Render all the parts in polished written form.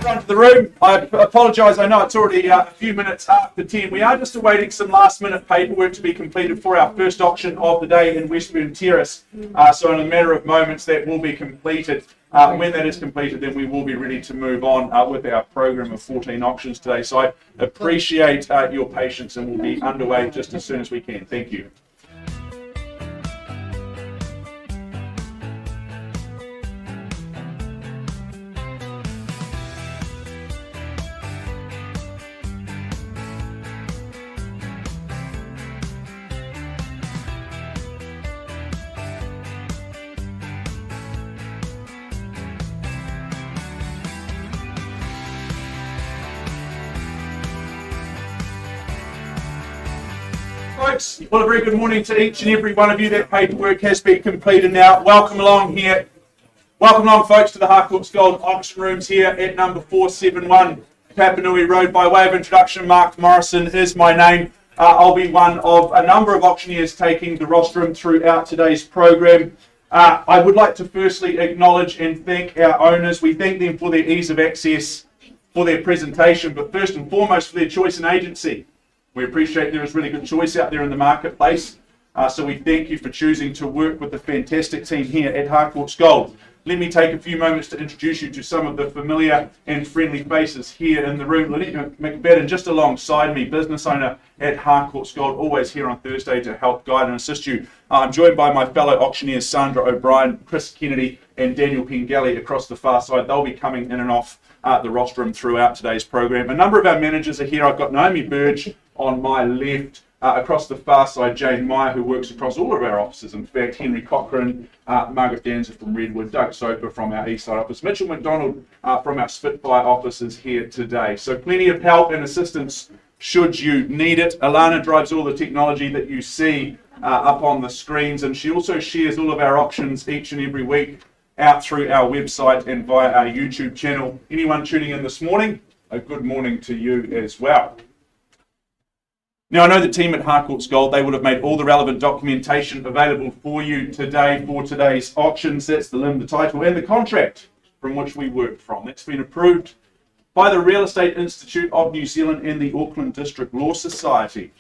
front of the room. I apologise, I know it's already a few minutes after 10. We are just awaiting some last minute paperwork to be completed for our first auction of the day in Westbourne Terrace. So in a matter of moments that will be completed. When that is completed, then we will be ready to move on with our program of 14 auctions today. So I appreciate your patience, and we'll be underway just as soon as we can. Thank you. Folks, well, a very good morning to each and every one of you. That paperwork has been completed now. Welcome along here. Welcome along, folks, to the Harcourts Gold Auction Rooms here at number 471 Papanui Road. By way of introduction, Mark Morrison is my name. I'll be one of a number of auctioneers taking the rostrum throughout today's program. I would like to firstly acknowledge and thank our owners. We thank them for their ease of access, for their presentation, but first and foremost for their choice and agency. We appreciate there is really good choice out there in the marketplace, so we thank you for choosing to work with the fantastic team here at Harcourts Gold. Let me take a few moments to introduce you to some of the familiar and friendly faces here in the room. Lynette McFadden, just alongside me, business owner at Harcourts Gold, always here on Thursday to help guide and assist you. I'm joined by my fellow auctioneers, Sandra O'Brien, Chris Kennedy, and Daniel Pengelly across the far side. They'll be coming in and off the rostrum throughout today's program. A number of our managers are here. I've got Naomi Burge on my left, across the far side, Jane Meyer, who works across all of our offices. In fact, Henry Cochrane, Margaret Danzer from Redwood, Doug Soper from our East Side office, Mitchell McDonald from our Spitfire offices here today. So plenty of help and assistance should you need it. Alana drives all the technology that you see up on the screens, and she also shares all of our auctions each and every week out through our website and via our YouTube channel. Anyone tuning in this morning, a good morning to you as well. Now, I know the team at Harcourts Gold, they would have made all the relevant documentation available for you today for today's auctions. That's the limb, the title, and the contract from which we work from. That's been approved by the Real Estate Institute of New Zealand and the Auckland District Law Society.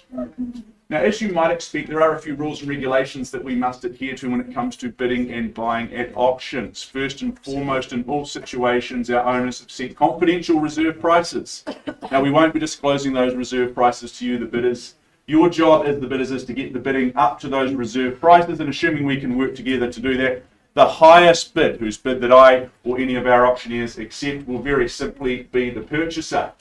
Now, as you might expect, there are a few rules and regulations that we must adhere to when it comes to bidding and buying at auctions. First and foremost, in all situations, our owners have set confidential reserve prices. Now, we won't be disclosing those reserve prices to you, the bidders. Your job as the bidders is to get the bidding up to those reserve prices, and assuming we can work together to do that, the highest bid, whose bid that I or any of our auctioneers accept, will very simply be the purchaser.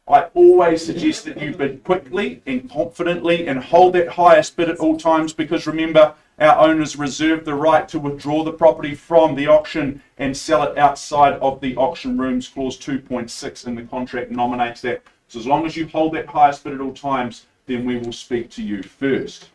I always suggest that you bid quickly and confidently and hold that highest bid at all times, because remember, our owners reserve the right to withdraw the property from the auction and sell it outside of the auction rooms. Clause 2.6 in the contract nominates that. So as long as you hold that highest bid at all times, then we will speak to you first.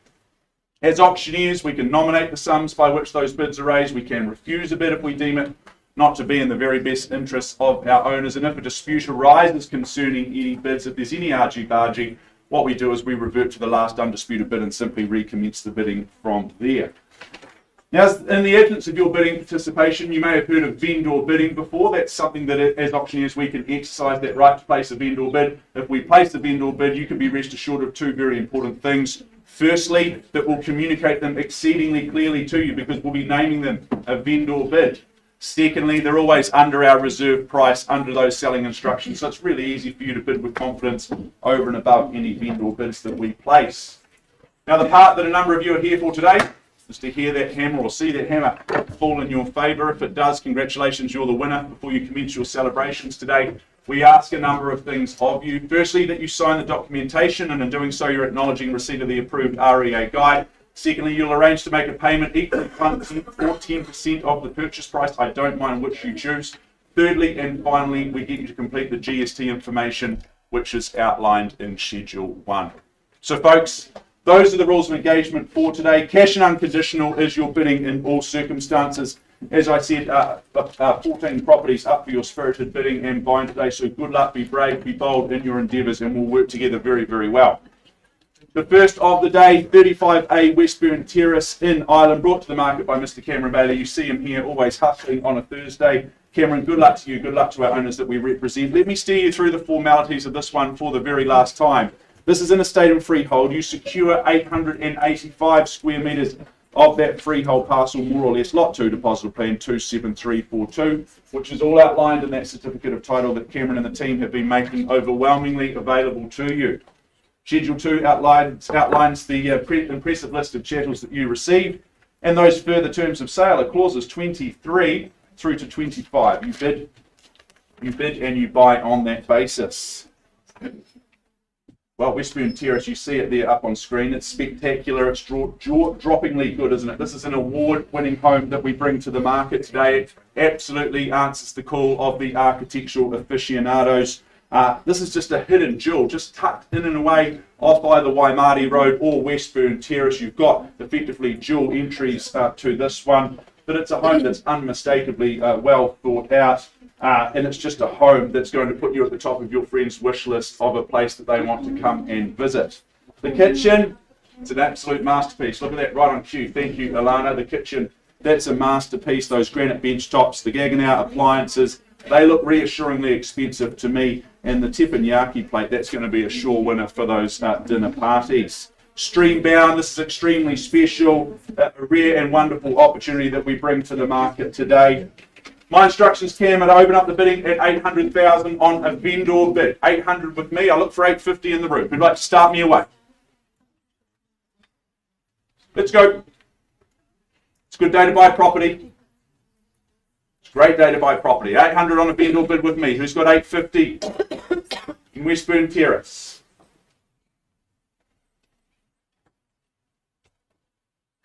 As auctioneers, we can nominate the sums by which those bids are raised. We can refuse a bid if we deem it not to be in the very best interests of our owners. And if a dispute arises concerning any bids, if there's any argy-bargy, what we do is we revert to the last undisputed bid and simply recommence the bidding from there. Now, in the absence of your bidding participation, you may have heard of vendor bidding before. That's something that as auctioneers we can exercise that right to place a vendor bid. If we place the vendor bid, you can be rest assured of two very important things. Firstly, that we'll communicate them exceedingly clearly to you, because we'll be naming them a vendor bid. Secondly, they're always under our reserve price, under those selling instructions. So it's really easy for you to bid with confidence over and above any vendor bids that we place. Now, the part that a number of you are here for today is to hear that hammer or see that hammer fall in your favour. If it does, congratulations, you're the winner. Before you commence your celebrations today, we ask a number of things of you. Firstly, that you sign the documentation, and in doing so, you're acknowledging receipt of the approved REA guide. Secondly, you'll arrange to make a payment equal to 1% or 10% of the purchase price. I don't mind which you choose. Thirdly and finally, we get you to complete the GST information, which is outlined in Schedule 1. So folks, those are the rules of engagement for today. Cash and unconditional is your bidding in all circumstances. As I said, 14 properties up for your spirited bidding and buying today. So good luck, be brave, be bold in your endeavours, and we'll work together very, very well. The first of the day, 35A Westbourne Terrace in Ireland, brought to the market by Mr. Cameron Bailey. You see him here, always hustling on a Thursday. Cameron, good luck to you. Good luck to our owners that we represent. Let me steer you through the formalities of this one for the very last time. This is an estate and freehold. You secure 885 square metres of that freehold parcel, more or less, Lot 2, Deposit Plan 27342, which is all outlined in that certificate of title that Cameron and the team have been making overwhelmingly available to you. Schedule 2 outlines the impressive list of chattels that you received, and those further terms of sale are clauses 23 through to 25. You bid and you buy on that basis. Well, Westbourne Terrace, you see it there up on screen. It's spectacular. It's jaw-droppingly good, isn't it? This is an award-winning home that we bring to the market today. It absolutely answers the call of the architectural aficionados. This is just a hidden jewel, just tucked in and away off either Waimari Road or Westbourne Terrace. You've got effectively dual entries to this one, but it's a home that's unmistakably well thought out. And it's just a home that's going to put you at the top of your friend's wish list of a place that they want to come and visit. The kitchen, it's an absolute masterpiece. Look at that right on cue. Thank you, Alana. The kitchen, that's a masterpiece. Those granite bench tops, the Gaggenau appliances, they look reassuringly expensive to me. And the teppanyaki plate, that's going to be a sure winner for those dinner parties. Stream bound, this is extremely special, a rare and wonderful opportunity that we bring to the market today. My instructions, Cam, are to open up the bidding at 800,000 on a vendor bid. 800 with me. I look for 850 in the room. Who'd like to start me away? Let's go. It's a good day to buy property. It's a great day to buy property. 800 on a vendor bid with me. Who's got 850 in Westbourne Terrace?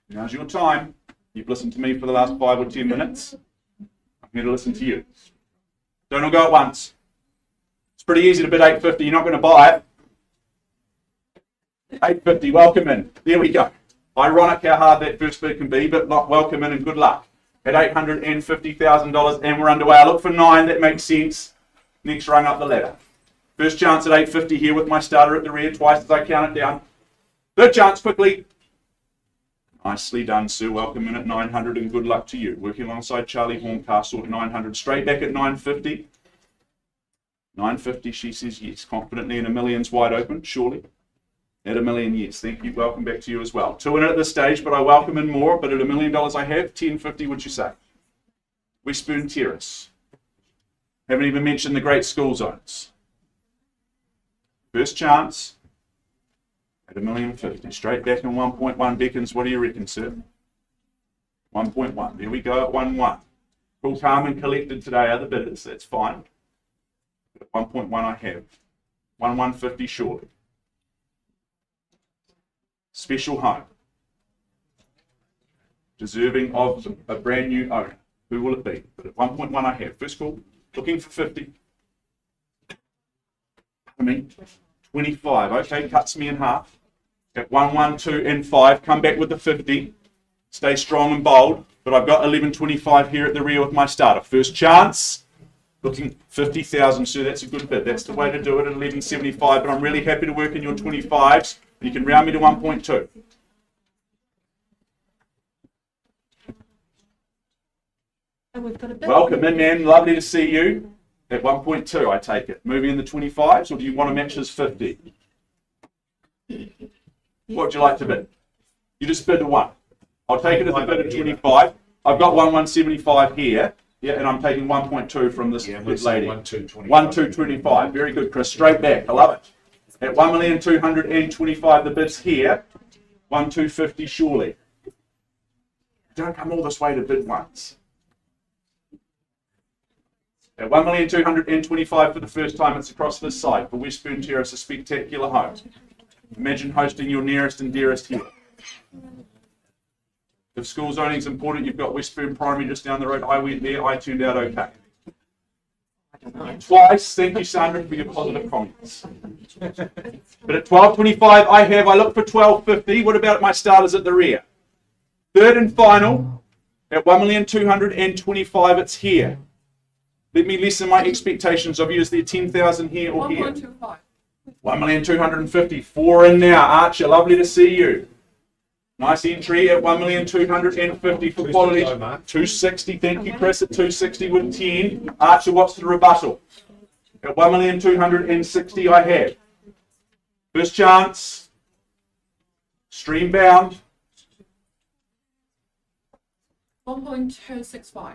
Now's your time. You've listened to me for the last 5 or 10 minutes. I'm here to listen to you. Don't all go at once. It's pretty easy to bid 850. You're not going to buy it. 850, welcome in. There we go. Ironic how hard that first bid can be, but welcome in and good luck. At $850,000 and we're underway. I look for 9, that makes sense. Next rung up the ladder. First chance at 850 here with my starter at the rear, twice as I count it down. Third chance, quickly. Nicely done, sir. Welcome in at 900 and good luck to you. Working alongside Charlie Horncastle at 900. Straight back at 950. 950, she says yes. Confidently in a millions wide open, surely. At $1 million, yes. Thank you. Welcome back to you as well. 2 in at this stage, but I welcome in more. But at $1 million I have, 1050, would you say? Westbourne Terrace. Haven't even mentioned the great school zones. First chance. At $1,050,000, straight back in 1.1 beckons. What do you reckon, sir? 1.1. There we go at 1.1. Cool, calm and collected today, other bidders. That's fine. At 1.1 I have. 1,150 surely. Special home. Deserving of a brand new owner. Who will it be? But at 1.1 I have. First call. Looking for 50. I mean, 25. Okay, cuts me in half. At 1, 1, 2, and 5. Come back with the 50. Stay strong and bold. But I've got 11.25 here at the rear with my starter. First chance. Looking 50,000, sir. That's a good bid. That's the way to do it at 11.75. But I'm really happy to work in your 25s. You can round me to 1.2. And we've got a bid. Welcome in, man. Lovely to see you. At 1.2, I take it. Moving in the 25s, or do you want to match his 50? What would you like to bid? You just bid the 1. I'll take it as a bid of 25. I've got 1,175 here. Yeah, and I'm taking 1.2 from this lady. 1,225. Very good, Chris. Straight back. I love it. At 1,225, the bid's here. 1,250 surely. Don't come all this way to bid once. At 1,225 for the first time, it's across this side for Westbourne Terrace, a spectacular home. Imagine hosting your nearest and dearest here. If school zoning is important, you've got Westbourne Primary just down the road. I went there, I turned out okay. Twice, thank you, Sandra, for your positive comments. But at 12.25, I look for 12.50. What about my starters at the rear? Third and final, at 1,225, it's here. Let me lessen my expectations of you. Is there 10,000 here or here? 1.25. 1,250. 4 in now. Archer, lovely to see you. Nice entry at 1,250,000 for quality. 260, Mark. 260, thank you, Chris, at 260 with 10. Archer, what's the rebuttal? At 1,260,000 I have. First chance. Stream bound. 1.265.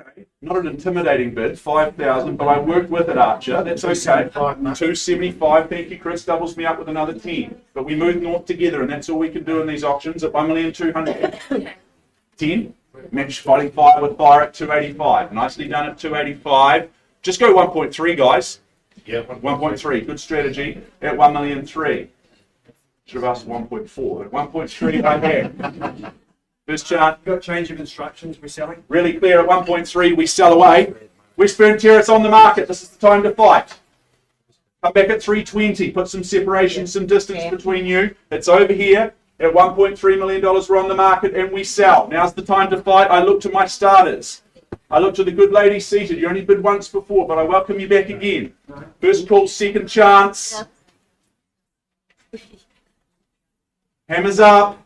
Okay. Not an intimidating bid, 5,000, but I worked with it, Archer. That's okay. 275, thank you, Chris. Doubles me up with another 10. But we move north together, and that's all we can do in these auctions at 1,200,000. 10. Match fighting fire with fire at 285. Nicely done at 285. Just go 1.3, guys. Yeah, 1.3, good strategy at 1,300,000. Should have asked 1.4. At 1.3, I have. First chart. Got change of instructions, we're selling. Really clear at 1.3, we sell away. Westbourne Terrace on the market. This is the time to fight. Come back at 320. Put some separation, some distance between you. It's over here at $1.3 million. We're on the market and we sell. Now's the time to fight. I look to my starters. I look to the good lady seated. You only bid once before, but I welcome you back again. First call, second chance. Hammers up.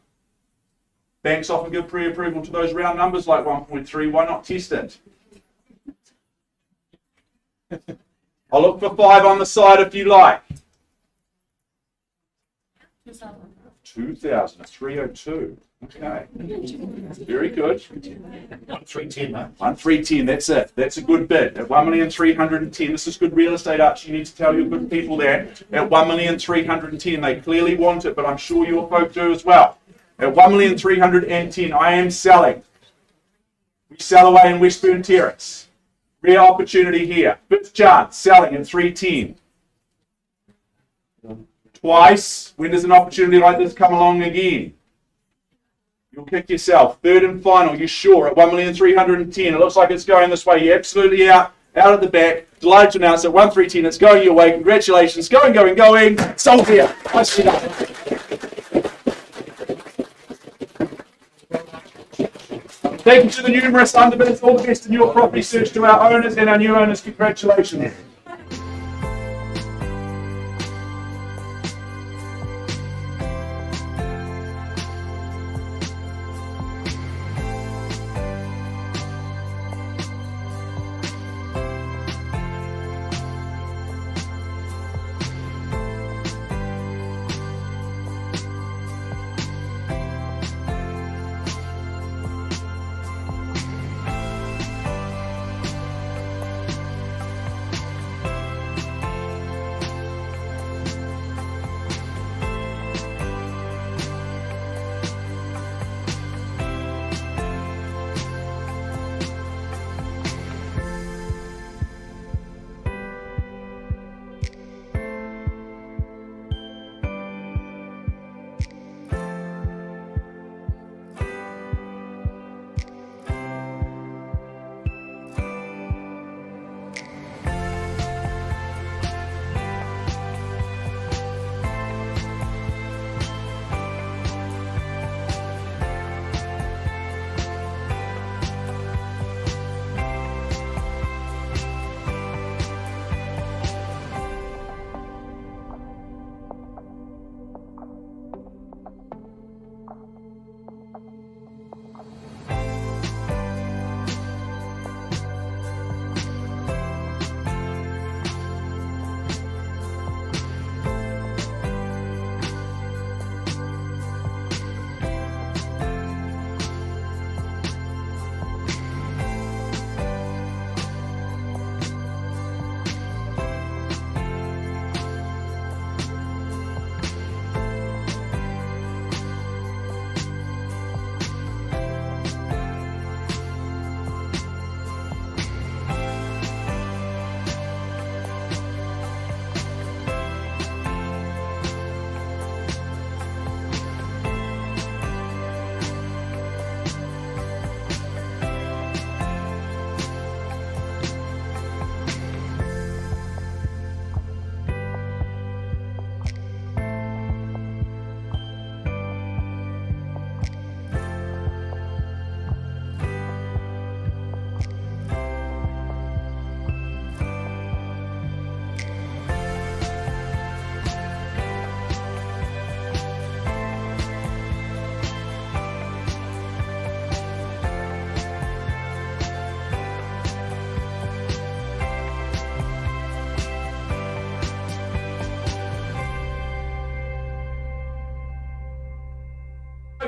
Banks often give pre-approval to those round numbers like 1.3. Why not test it? I'll look for 5 on the side if you like. 2,000, 302. Okay. Very good. 1,310, Mark. 1,310, that's it. That's a good bid. At 1,310,000. This is good real estate, Archie. You need to tell your good people that. At 1,310,000. They clearly want it, but I'm sure your folk do as well. At 1,310,000, I am selling. We sell away in Westbourne Terrace. Rare opportunity here. Fifth chance, selling at 310. Twice. When does an opportunity like this come along again? You'll kick yourself. Third and final, you sure? At 1,310,000. It looks like it's going this way. You're absolutely out at the back. Delighted to announce at 1,310,000, it's going your way. Congratulations. Going. Sold here. Nice job. Thank you to the numerous underbidders. All the best in your property search. To our owners and our new owners, congratulations.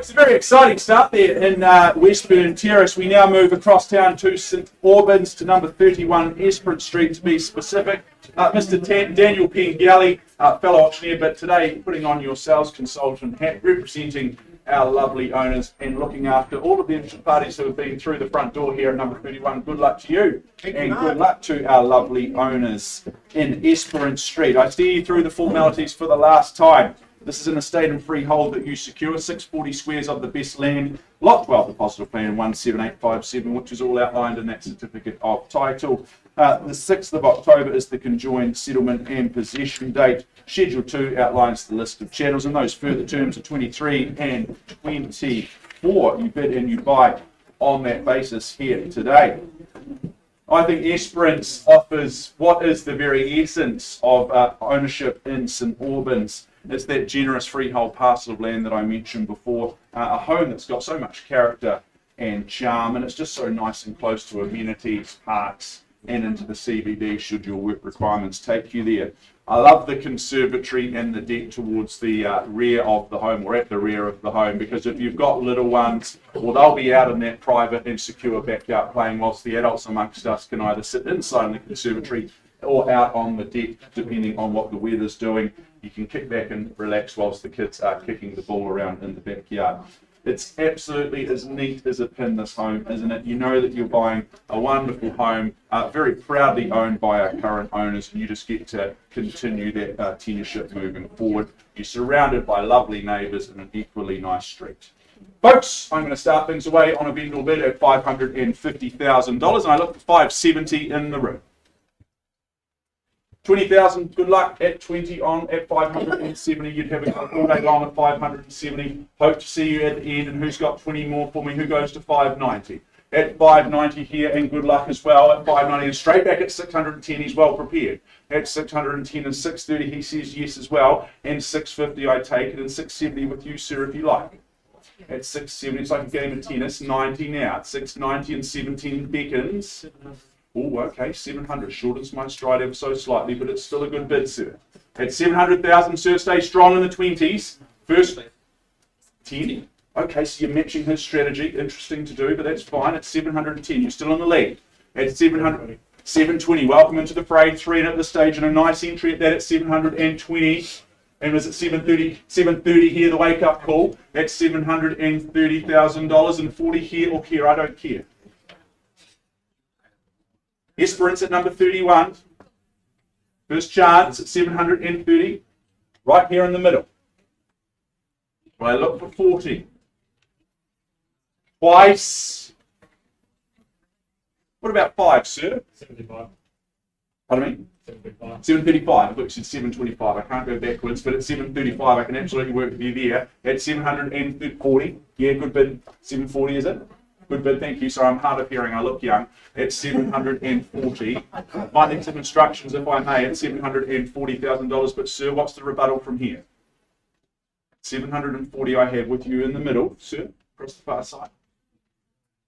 Folks, a very exciting start there in Westbourne Terrace. We now move across town to St Albans to number 31 Esperant Street to be specific. Mr. Daniel Pengelly, fellow auctioneer, but today putting on your sales consultant hat, representing our lovely owners and looking after all of the interested parties who have been through the front door here at number 31. Good luck to you, and good luck to our lovely owners in Esperant Street. I steer you through the formalities for the last time. This is an estate and freehold that you secure, 640 squares of the best land, Lot 12, the positive plan 17857, which is all outlined in that certificate of title. The 6th of October is the conjoined settlement and possession date. Schedule 2 outlines the list of channels, and those further terms are 23 and 24. You bid and you buy on that basis here today. I think Esperant offers what is the very essence of ownership in St Albans. It's that generous freehold parcel of land that I mentioned before, a home that's got so much character and charm, and it's just so nice and close to amenities, parks, and into the CBD should your work requirements take you there. I love the conservatory and the deck towards the rear of the home, or at the rear of the home, because if you've got little ones, well, they'll be out in that private and secure backyard playing, whilst the adults amongst us can either sit inside in the conservatory or out on the deck, depending on what the weather's doing. You can kick back and relax whilst the kids are kicking the ball around in the backyard. It's absolutely as neat as a pin, this home, isn't it? You know that you're buying a wonderful home, very proudly owned by our current owners, and you just get to continue that tenureship moving forward. You're surrounded by lovely neighbours and an equally nice street. Folks, I'm going to start things away on a vendor bid at $550,000, and I look for 570 in the room. 20,000, good luck at 20 on at 570. You'd have a all day long at 570. Hope to see you at the end. And who's got 20 more for me? Who goes to 590? At 590 here, and good luck as well at 590. And straight back at 610, he's well prepared. At 610 and 630, he says yes as well. And 650, I take it. And 670 with you, sir, if you like. At 670, it's like a game of tennis. 90 now. At 690 and 17 beckons. Oh, okay, 700. Shortens my stride ever so slightly, but it's still a good bid, sir. At 700,000, sir, stay strong in the 20s. First, 10. Okay, so you're matching his strategy. Interesting to do, but that's fine. At 710, you're still in the lead. At 700, 720, welcome into the fray. 3 in at this stage, and a nice entry at that at 720. And was it 730? 730 here, the wake-up call. That's $730,000 and 40 here or care. I don't care. Esperant's at number 31. First chance at 730. Right here in the middle. I look for 40. Twice. What about 5, sir? 75. Pardon me? 735. 735. I looked at 725. I can't go backwards, but at 735 I can absolutely work with you there. At 740. Yeah, good bid. 740 is it? Good bid, thank you. Sorry, I'm hard of hearing. I look young. At 740. Finding some instructions, if I may, at $740,000. But, sir, what's the rebuttal from here? 740 I have with you in the middle, sir, across the far side.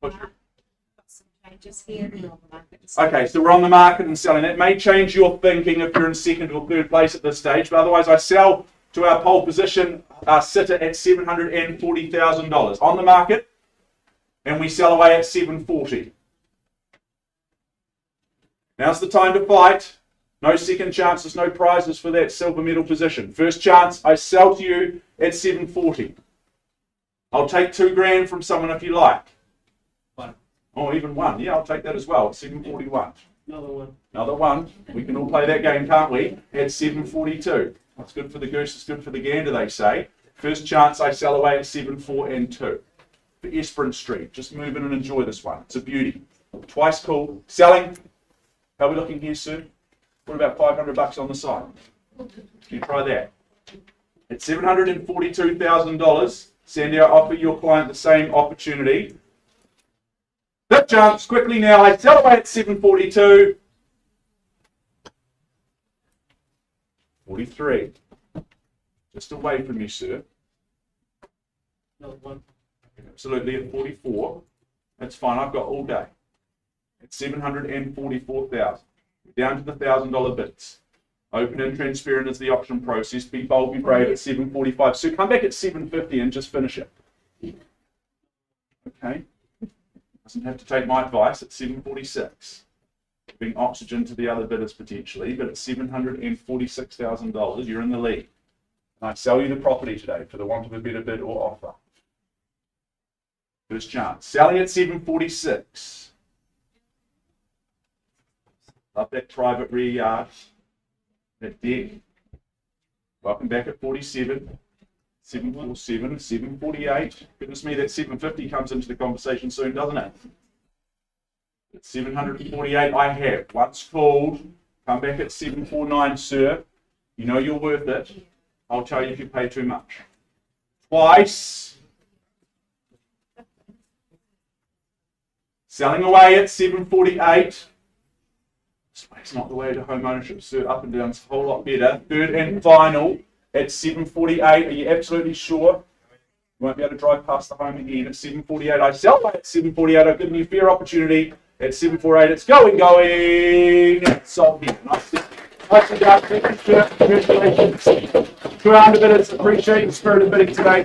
What's your... Okay, so we're on the market and selling. It may change your thinking if you're in second or third place at this stage, but otherwise I sell to our pole position sitter at $740,000 on the market. And we sell away at 740. Now's the time to fight. No second chances, no prizes for that silver medal position. First chance, I sell to you at 740. I'll take $2,000 from someone if you like. One. Oh, even one. Yeah, I'll take that as well at 741. Another one. Another one. We can all play that game, can't we? At 742. What's good for the goose is good for the gander, they say. First chance, I sell away at 742. and 2. For Esperant Street. Just move in and enjoy this one. It's a beauty. Twice cool. Selling. How are we looking here, sir? What about $500 on the side? Can you try that? At $742,000, Sandy, I offer your client the same opportunity. That jumps quickly now. I sell away at 742. 43. Just away from you, sir. Another one. Absolutely at 44. That's fine. I've got all day. At 744,000. Down to the $1,000 bits. Open and transparent is the auction process. Be bold, be brave at 745. So come back at 750 and just finish it. Okay. Doesn't have to take my advice. It's 746. Being oxygen to the other bidders potentially, but it's $746,000. You're in the lead. And I sell you the property today for the want of a better bid or offer. First chance. Selling at 746. Love that private rear yard. That deck. Welcome back at 47. 747, 748. Goodness me, that 750 comes into the conversation soon, doesn't it? At 748, I have. Once called, come back at 749, sir. You know you're worth it. I'll tell you if you pay too much. Twice. Selling away at 748. This way's not the way to home ownership, sir. Up and down, it's a whole lot better. Third and final at 748. Are you absolutely sure? You won't be able to drive past the home again at 748. I sell away at 748. I've given you a fair opportunity. At 748, it's going. Sold here. Nicely done. Thank you, congratulations. 200 bidders. Appreciate the spirit of bidding today.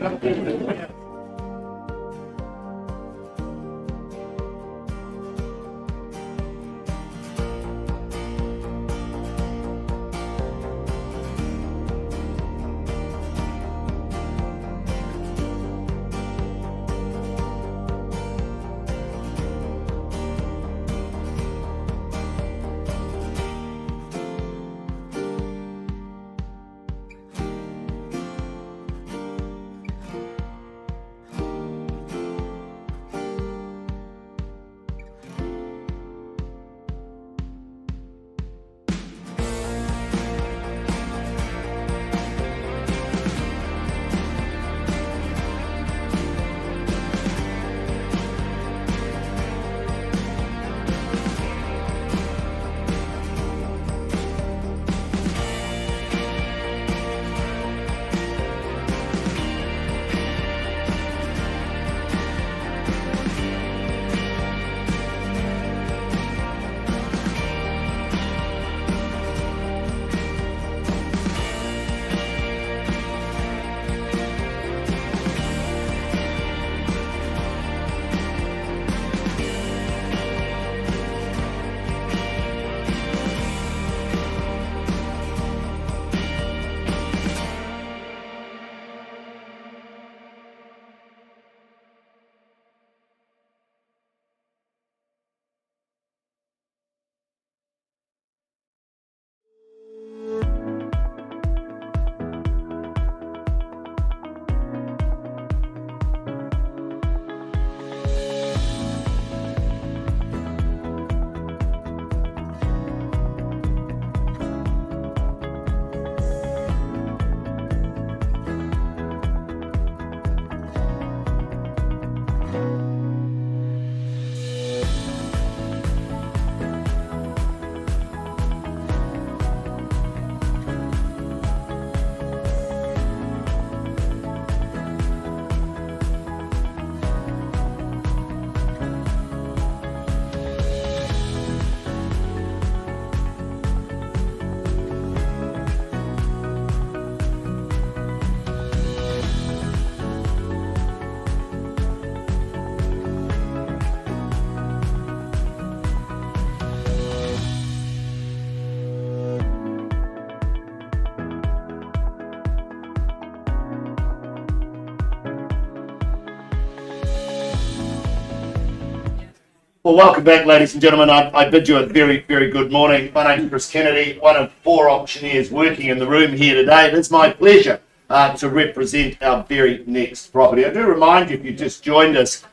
Well, welcome back, ladies and gentlemen. I bid you a very, very good morning. My name's Chris Kennedy, one of 4 auctioneers working in the room here today. It is my pleasure to represent our very next property. I do remind you, if you just joined us,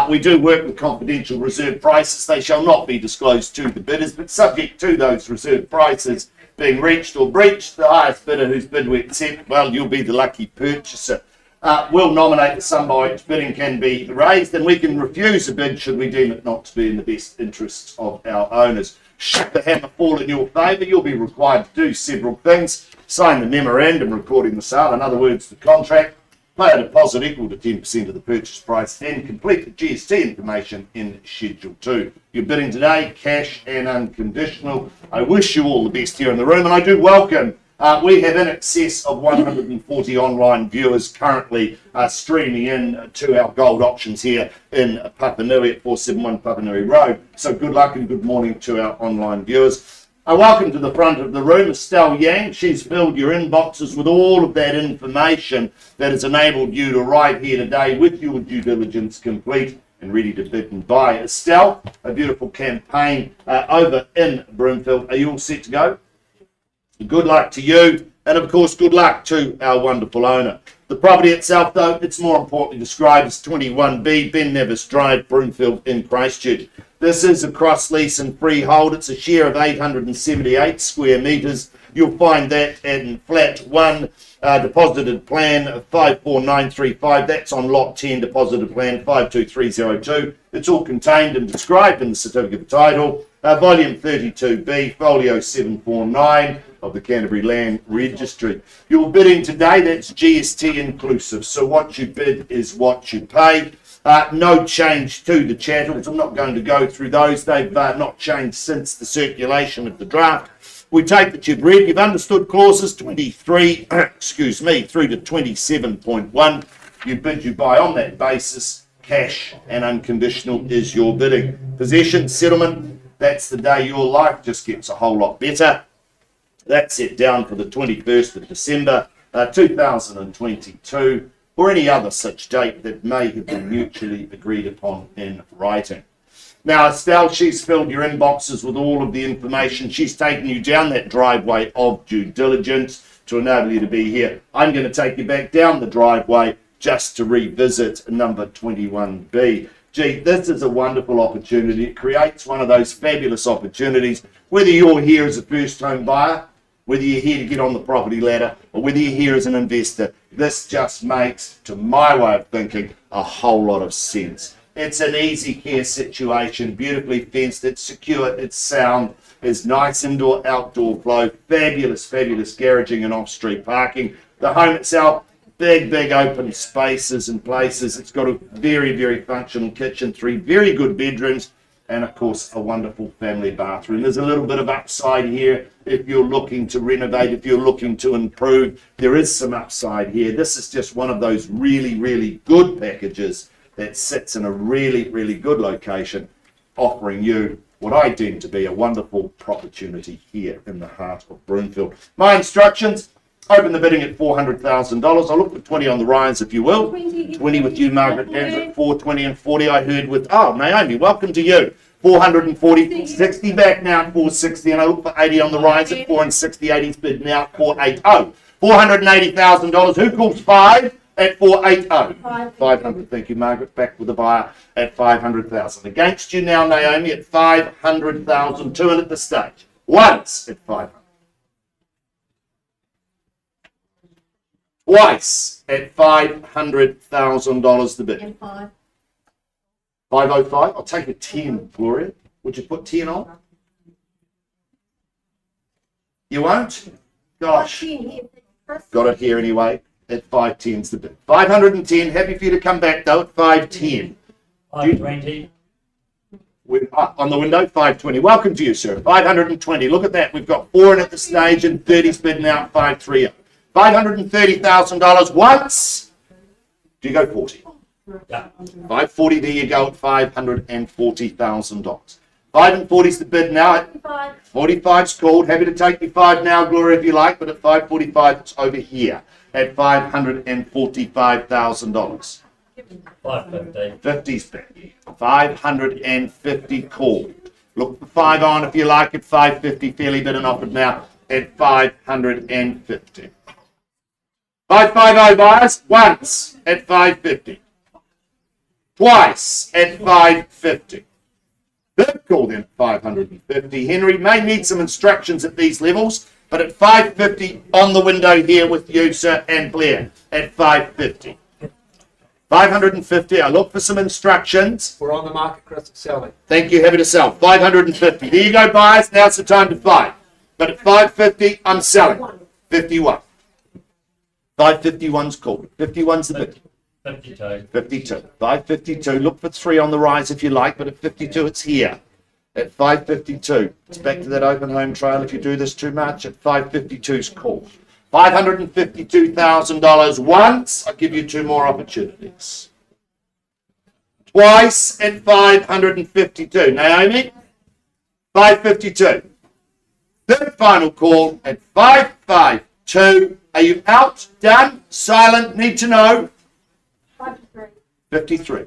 we do work with confidential reserve prices. They shall not be disclosed to the bidders, but subject to those reserve prices being reached or breached, the highest bidder whose bid we accept, well, you'll be the lucky purchaser. We'll nominate the sum by which bidding can be raised, and we can refuse a bid should we deem it not to be in the best interests of our owners. Should the hammer fall in your favour, you'll be required to do several things. Sign the memorandum recording the sale, in other words, the contract, pay a deposit equal to 10% of the purchase price, and complete the GST information in Schedule 2. You're bidding today, cash and unconditional. I wish you all the best here in the room, and I do welcome We have in excess of 140 online viewers currently streaming in to our gold auctions here in Papanui at 471 Papanui Road. So good luck and good morning to our online viewers. Welcome to the front of the room, Estelle Yang. She's filled your inboxes with all of that information that has enabled you to arrive here today with your due diligence complete and ready to bid and buy. Estelle, a beautiful campaign over in Broomfield. Are you all set to go? Good luck to you, and of course, good luck to our wonderful owner. The property itself, though, it's more importantly described as 21B, Ben Nevis Drive, Broomfield in Christchurch. This is a cross-lease and freehold. It's a share of 878 square metres. You'll find that in flat 1, deposited plan of 54935. That's on lot 10, deposited plan 52302. It's all contained and described in the certificate of title. Volume 32B, folio 749 of the Canterbury Land Registry. Your bidding today, that's GST inclusive. So what you bid is what you pay. No change to the chattels. I'm not going to go through those. They've not changed since the circulation of the draft. We take that you've read, you've understood clauses 23, excuse me, through to 27.1. You bid, you buy on that basis. Cash and unconditional is your bidding. Possession, settlement, that's the day your life just gets a whole lot better. That's set down for the 21st of December 2022, or any other such date that may have been mutually agreed upon in writing. Now, Estelle, she's filled your inboxes with all of the information. She's taken you down that driveway of due diligence to enable you to be here. I'm going to take you back down the driveway just to revisit number 21B. Gee, this is a wonderful opportunity. It creates one of those fabulous opportunities, whether you're here as a first home buyer, whether you're here to get on the property ladder, or whether you're here as an investor. This just makes, to my way of thinking, a whole lot of sense. It's an easy care situation, beautifully fenced, it's secure, it's sound, there's nice indoor outdoor flow, fabulous garaging and off-street parking. The home itself, big open spaces and places. It's got a very functional kitchen, 3 very good bedrooms, and of course a wonderful family bathroom. There's a little bit of upside here if you're looking to renovate, if you're looking to improve. There is some upside here. This is just one of those really good packages that sits in a really good location, offering you what I deem to be a wonderful opportunity here in the heart of Broomfield. My instructions: open the bidding at $400,000. I'll look for 20 on the rise, if you will. 20 with you, Margaret. Dan's at 420 and 40. I heard with, Naomi, welcome to you. 440, 60 back now at 460, and I look for 80 on the rise at 460. 80's bid now at 480. $480,000. Who calls 5 at 480? 500. Thank you, Margaret. Back with the buyer at 500,000. Against you now, Naomi, at 500,000. 2 in at the stage. Once at 500. Twice at $500,000 the bid. And 5. 505. I'll take a 10, Gloria. Would you put 10 on? You won't? Gosh. Got it here anyway. At 510's the bid. 510. Happy for you to come back though at 510. 520. We're up on the window, 520. Welcome to you, sir. 520. Look at that. We've got 4 in at the stage and 30's bid now at 530. $530,000 once. Do you go 40? Yeah. 540, there you go at $540,000. 5 and 40's the bid now at 45's called. Happy to take you 5 now, Gloria, if you like, but at 545 it's over here at $545,000. 550. 50's bid. 550 called. Look for 5 on if you like at 550, fairly bid and offered now at 550. 550 buyers, once at 550. Twice at 550. Third call then at 550. Henry may need some instructions at these levels, but at 550 on the window here with you, sir, and Blair at 550. 550, I look for some instructions. We're on the market, Chris, selling. Thank you, happy to sell. 550. There you go, buyers. Now's the time to buy. But at 550, I'm selling. 51. 551's called. 51's the bid. 52. 52. 552. Look for 3 on the rise if you like, but at 52 it's here. At 552. It's back to that open home trail if you do this too much. At 552's called. $552,000 once. I'll give you two more opportunities. Twice at 552. Naomi? 552. Third final call at 552. Are you out? Done? Silent? Need to know? 53. 53.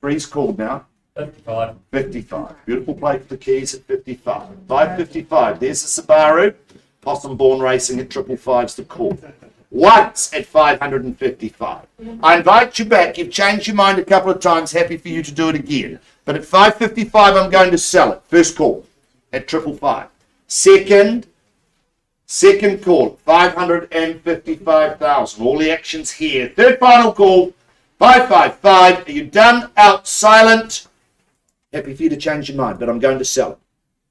Three's called now. 55. 55. Beautiful play for the keys at 55. 555. There's the Subaru. Possum Born Racing at 555's the call. Once at 555. I invite you back. You've changed your mind a couple of times. Happy for you to do it again. But at 555, I'm going to sell it. First call at 555. Second call, 555,000. All the actions here. Third final call, 555. Are you done? Out? Silent? Happy for you to change your mind, but I'm going to sell it.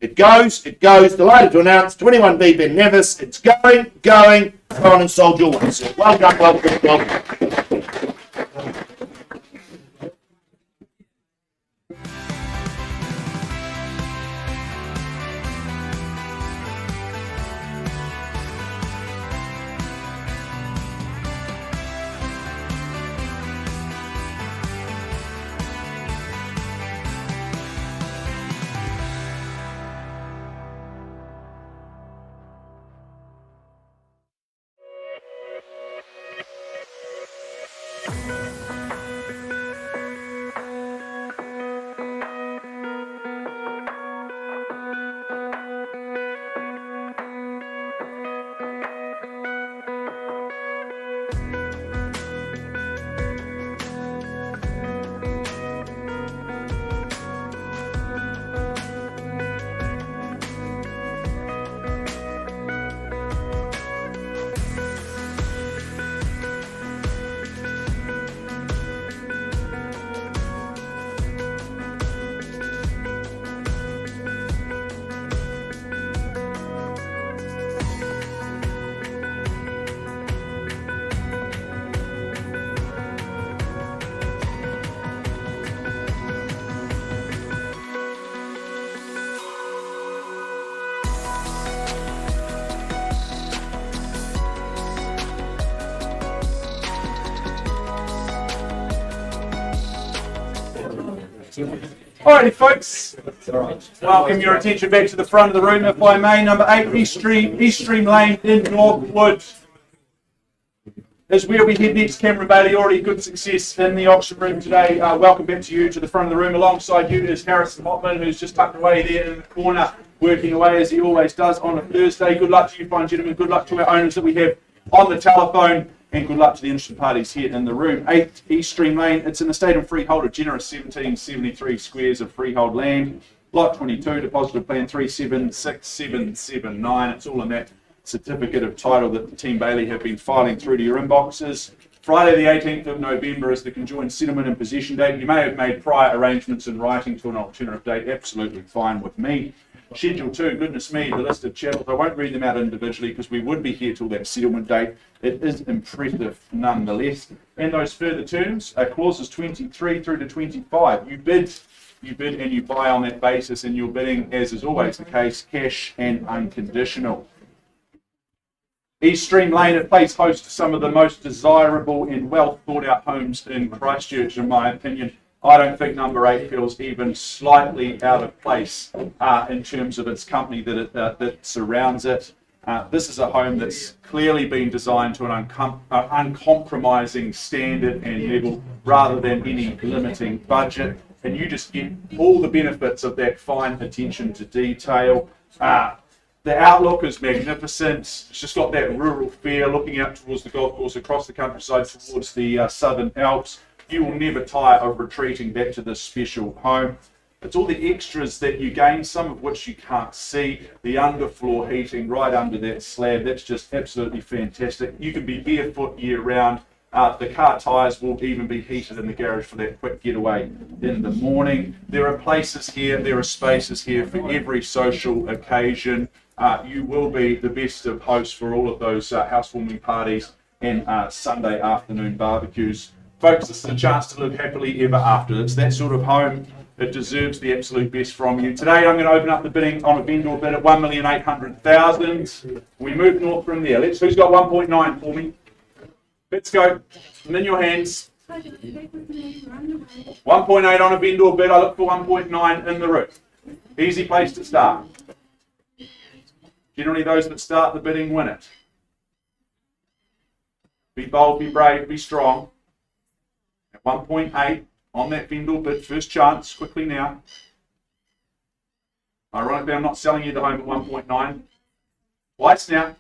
It goes. Delighted to announce 21B Ben Nevis. It's going. Go on and sold your one. So well done, welcome. Alrighty, folks. Welcome your attention back to the front of the room, if I may. Number 8, East Stream Lane in Northwood is where we head next. Cameron Bailey, already good success in the auction room today. Welcome back to you, to the front of the room. Alongside you is Harrison Hotman, who's just tucked away there in the corner, working away as he always does on a Thursday. Good luck to you, fine gentlemen. Good luck to our owners that we have on the telephone. And good luck to the interested parties here in the room. 8 East Stream Lane. It's an estate and freehold, a generous 1773 squares of freehold land. Lot 22, deposited plan 376779. It's all in that certificate of title that the Team Bailey have been filing through to your inboxes. Friday the 18th of November is the conjoined settlement and possession date. You may have made prior arrangements in writing to an alternative date. Absolutely fine with me. Schedule 2, goodness me, the list of chattels. I won't read them out individually because we would be here till that settlement date. It is impressive nonetheless. And those further terms are clauses 23 through to 25. You bid and you buy on that basis, and you're bidding, as is always the case, cash and unconditional. East Stream Lane, it plays host to some of the most desirable and well thought out homes in Christchurch, in my opinion. I don't think number 8 feels even slightly out of place in terms of its company that surrounds it. This is a home that's clearly been designed to an uncompromising standard and level rather than any limiting budget. And you just get all the benefits of that fine attention to detail. The outlook is magnificent. It's just got that rural feel, looking out towards the golf course, across the countryside, towards the Southern Alps. You will never tire of retreating back to this special home. It's all the extras that you gain, some of which you can't see. The underfloor heating right under that slab, that's just absolutely fantastic. You can be barefoot year round. The car tyres will even be heated in the garage for that quick getaway in the morning. There are places here, there are spaces here for every social occasion. You will be the best of hosts for all of those housewarming parties and Sunday afternoon barbecues. Folks, this is a chance to live happily ever after. It's that sort of home It deserves the absolute best from you. Today I'm going to open up the bidding on a vendor bid at 1,800,000. We move north from there. Who's got 1.9 for me? Let's go. And in your hands. 1.8 on a vendor bid. I look for 1.9 in the room. Easy place to start. Generally those that start the bidding win it. Be bold, be brave, be strong. At 1.8 on that vendor bid, first chance, quickly now. Ironically, I'm not selling you the home at 1.9. Twice now.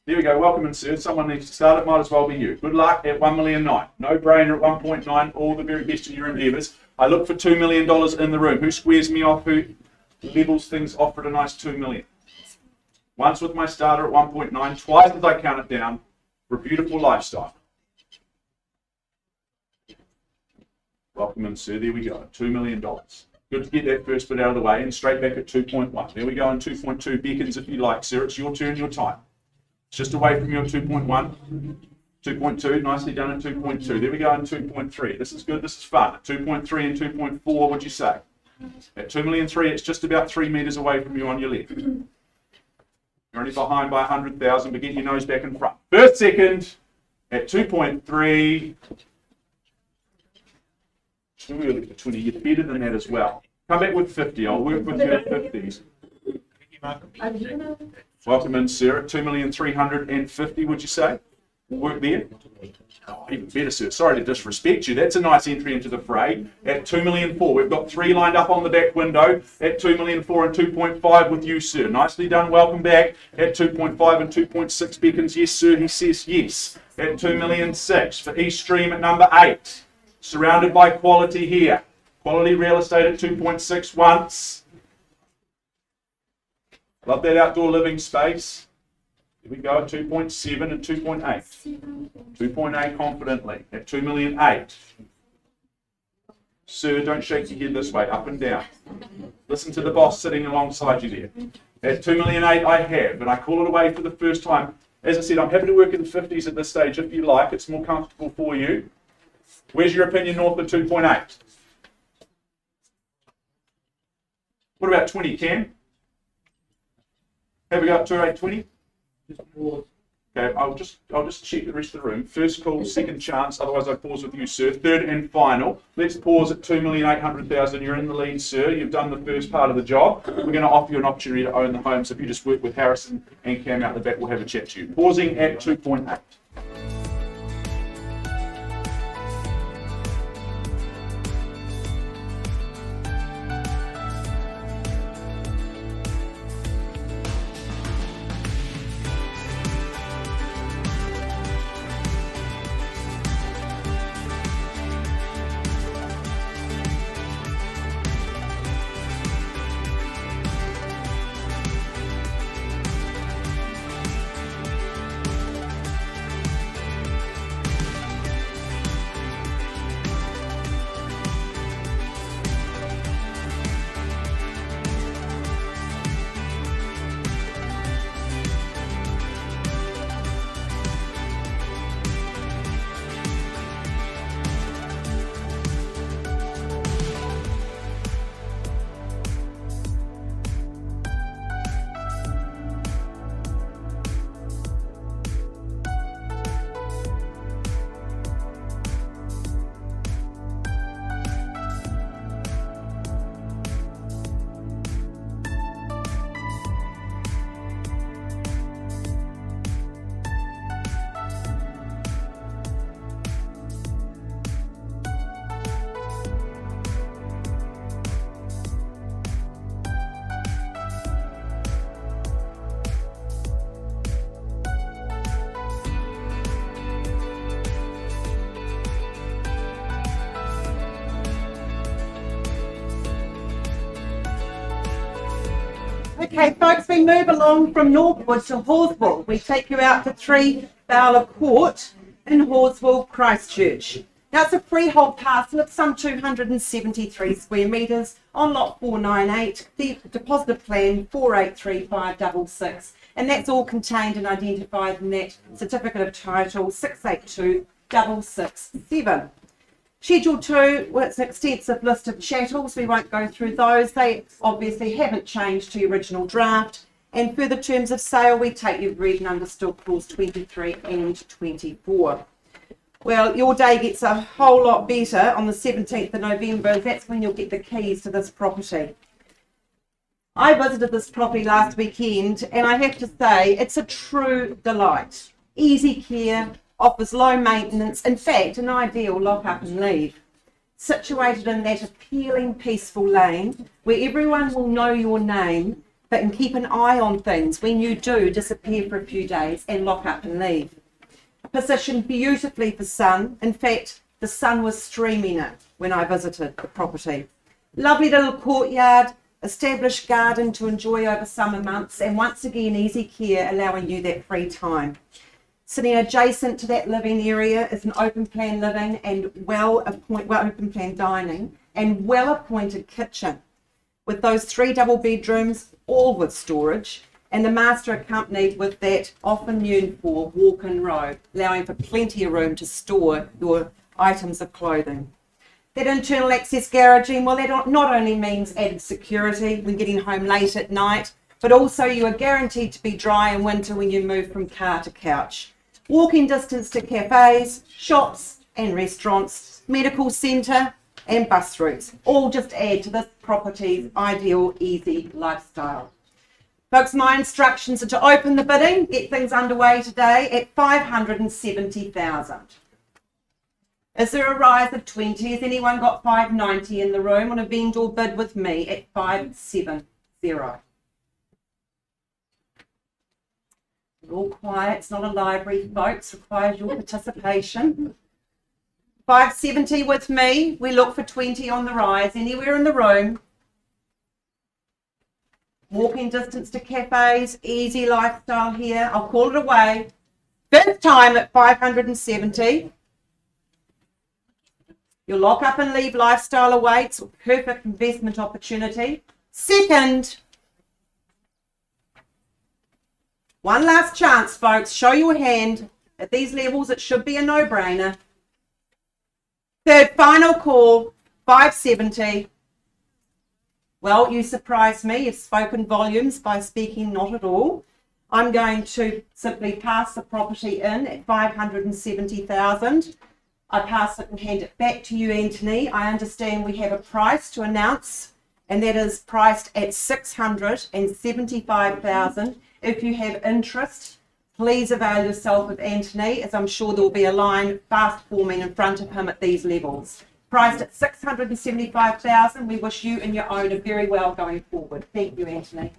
There we go, welcome in, sir. Someone needs to start, it might as well be you. Good luck at 1,000,009. No brainer at 1.9, all the very best in your endeavours. I look for $2 million in the room. Who squares me off? Who levels things off at a nice 2 million? Once with my starter at 1.9, twice as I count it down for a beautiful lifestyle. Welcome in, sir. There we go. $2 million. Good to get that first bit out of the way and straight back at 2.1. There we go on 2.2. Beacons if you like, sir. It's your turn, your time. It's just away from you on 2.1. 2.2. Nicely done at 2.2. There we go on 2.3. This is good. This is fun. At 2.3 and 2.4, what would you say? At 2,000,003, it's just about 3 metres away from you on your left. You're only behind by 100,000, but get your nose back in front. First, second at 2.3. Too early for 20. You're better than that as well. Come back with 50. I'll work with you at 50s. Welcome in, sir. At 2,350,000, would you say? Work there? Oh, even better, sir. Sorry to disrespect you. That's a nice entry into the fray. At 2,004,000, we've got 3 lined up on the back window. At 2,004,000 and 2.5 with you, sir. Nicely done. Welcome back. At 2.5 and 2.6 beacons. Yes, sir. He says yes. At 2,006,000 for East Stream at number 8. Surrounded by quality here. Quality real estate at 2.6 once. Love that outdoor living space. Here we go at 2.7 and 2.8. 2.8 confidently at 2,008,000. Sir, don't shake your head this way, up and down. Listen to the boss sitting alongside you there. At 2,008,000 I have, and I call it away for the first time. As I said, I'm happy to work in the 50s at this stage if you like. It's more comfortable for you. Where's your opinion north of 2.8? What about 20, Cam? Have we got 2,820? Okay, I'll just check the rest of the room. First call, second chance, otherwise I pause with you, sir. Third and final. Let's pause at 2,800,000. You're in the lead, sir. You've done the first part of the job. We're going to offer you an opportunity to own the home, so if you just work with Harrison and Cam out the back, we'll have a chat to you. Pausing at 2.8. Okay, folks, we move along from Northwood to Horswell. We take you out to 3 Fowler Court in Horswell, Christchurch. Now, it's a freehold parcel of some 273 square metres on lot 498, the deposit plan 483566, and that's all contained and identified in that certificate of title 682667. Schedule 2, well, it's an extensive list of chattels. We won't go through those. They obviously haven't changed to the original draft. And further terms of sale, we take you've read and understood clause 23 and 24. Well, your day gets a whole lot better on the 17th of November. That's when you'll get the keys to this property. I visited this property last weekend, and I have to say it's a true delight. Easy care, offers low maintenance, in fact, an ideal lock up and leave. Situated in that appealing, peaceful lane where everyone will know your name, but can keep an eye on things when you do disappear for a few days and lock up and leave. Positioned beautifully for sun. In fact, the sun was streaming it when I visited the property. Lovely little courtyard, established garden to enjoy over summer months, and once again, easy care allowing you that free time. Sitting adjacent to that living area is an open plan living and open plan dining and well appointed kitchen, with those 3 double bedrooms, all with storage, and the master accompanied with that often yearned for walk-in robe, allowing for plenty of room to store your items of clothing. That internal access garaging, well, that not only means added security when getting home late at night, but also you are guaranteed to be dry in winter when you move from car to couch. Walking distance to cafes, shops and restaurants, medical centre and bus routes, all just add to this property's ideal easy lifestyle. Folks, my instructions are to open the bidding, get things underway today at 570,000. Is there a rise of 20? Has anyone got 590 in the room on a vendor bid with me at 570? All quiet, it's not a library, folks, requires your participation. 570 with me, we look for 20 on the rise, anywhere in the room. Walking distance to cafes, easy lifestyle here. I'll call it away. First time at 570. Your lock up and leave lifestyle awaits, perfect investment opportunity. Second, one last chance, folks. Show your hand. At these levels, it should be a no-brainer. Third, final call, 570. Well, you surprised me. You've spoken volumes by speaking not at all. I'm going to simply pass the property in at 570,000. I pass it and hand it back to you, Anthony. I understand we have a price to announce, and that is priced at 675,000. If you have interest, please avail yourself of Anthony, as I'm sure there will be a line fast forming in front of him at these levels. Priced at 675,000. We wish you and your owner very well going forward. Thank you, Anthony.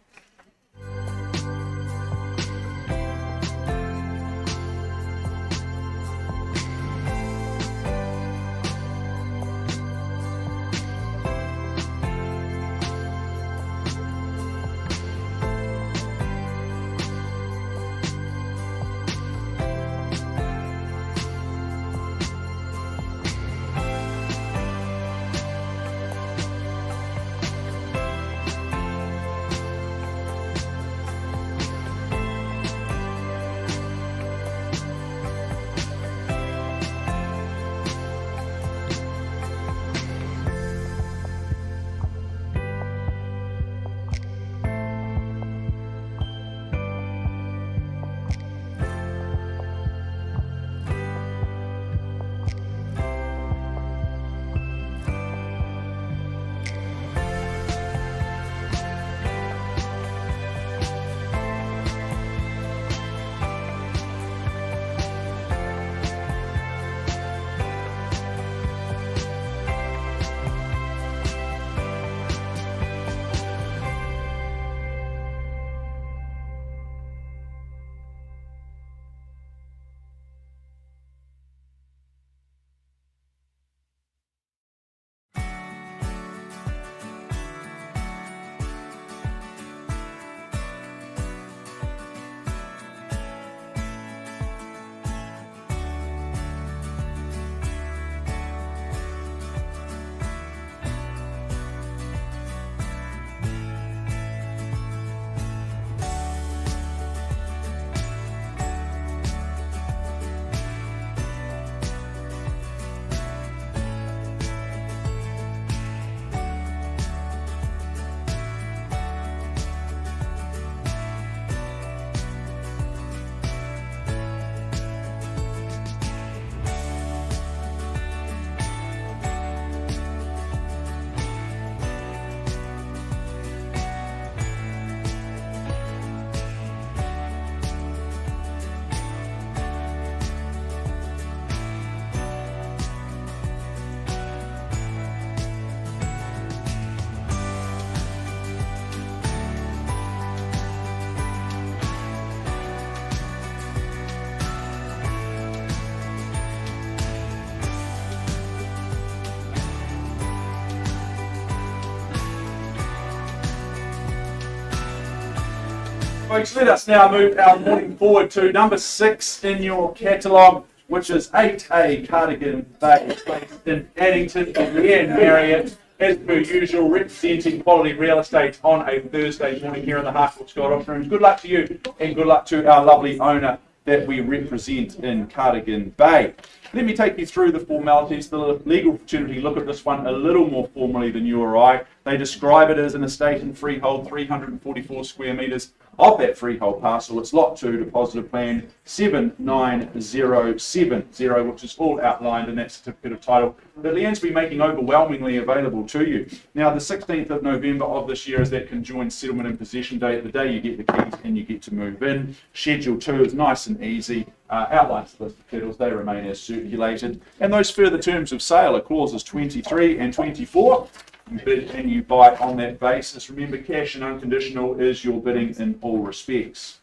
Folks, let us now move our morning forward to number 6 in your catalogue, which is 8A Cardigan Bay Pl in Addington, and Leanne Marriott, as per usual, representing quality real estate on a Thursday morning here in the Harcourts Auction Rooms. Good luck to you, and good luck to our lovely owner that we represent in Cardigan Bay. Let me take you through the formalities. The legal fraternity look at this one a little more formally than you or I. They describe it as an estate and freehold, 344 square metres of that freehold parcel. It's Lot 2, Depositive Plan 79070, which is all outlined in that certificate of title that Leanne's been making overwhelmingly available to you. Now, the 16th of November of this year is that conjoined settlement and possession date, the day you get the keys and you get to move in. Schedule 2 is nice and easy. Outlines the list of titles, they remain as circulated. And those further terms of sale are clauses 23 and 24. You bid and you buy on that basis. Remember, cash and unconditional is your bidding in all respects.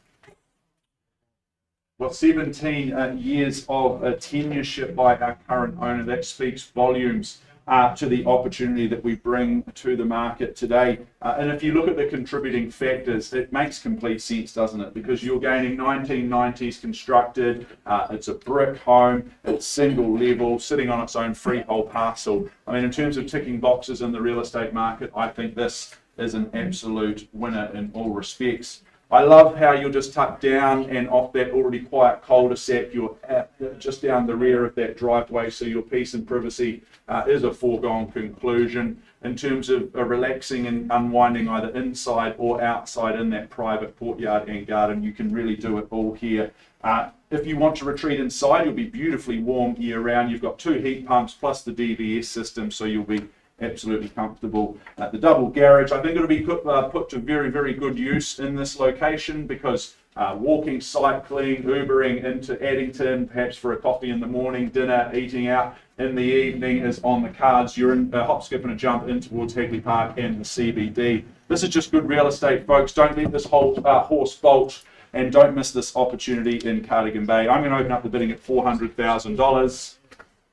Got 17 years of tenureship by our current owner. That speaks volumes to the opportunity that we bring to the market today. And if you look at the contributing factors, it makes complete sense, doesn't it? Because you're gaining 1990s constructed, it's a brick home, it's single level, sitting on its own freehold parcel. I mean, in terms of ticking boxes in the real estate market, I think this is an absolute winner in all respects. I love how you're just tucked down and off that already quiet cul-de-sac. You're just down the rear of that driveway, so your peace and privacy is a foregone conclusion. In terms of relaxing and unwinding either inside or outside in that private courtyard and garden, you can really do it all here. If you want to retreat inside, you'll be beautifully warm year round. You've got 2 heat pumps plus the DVS system, so you'll be absolutely comfortable. The double garage, I think it'll be put to very, very good use in this location, because walking, cycling, Ubering into Addington, perhaps for a coffee in the morning, dinner, eating out in the evening is on the cards. You're in a hop, skip and a jump in towards Hagley Park and the CBD. This is just good real estate, folks. Don't let this whole horse bolt, and don't miss this opportunity in Cardigan Bay. I'm going to open up the bidding at $400,000,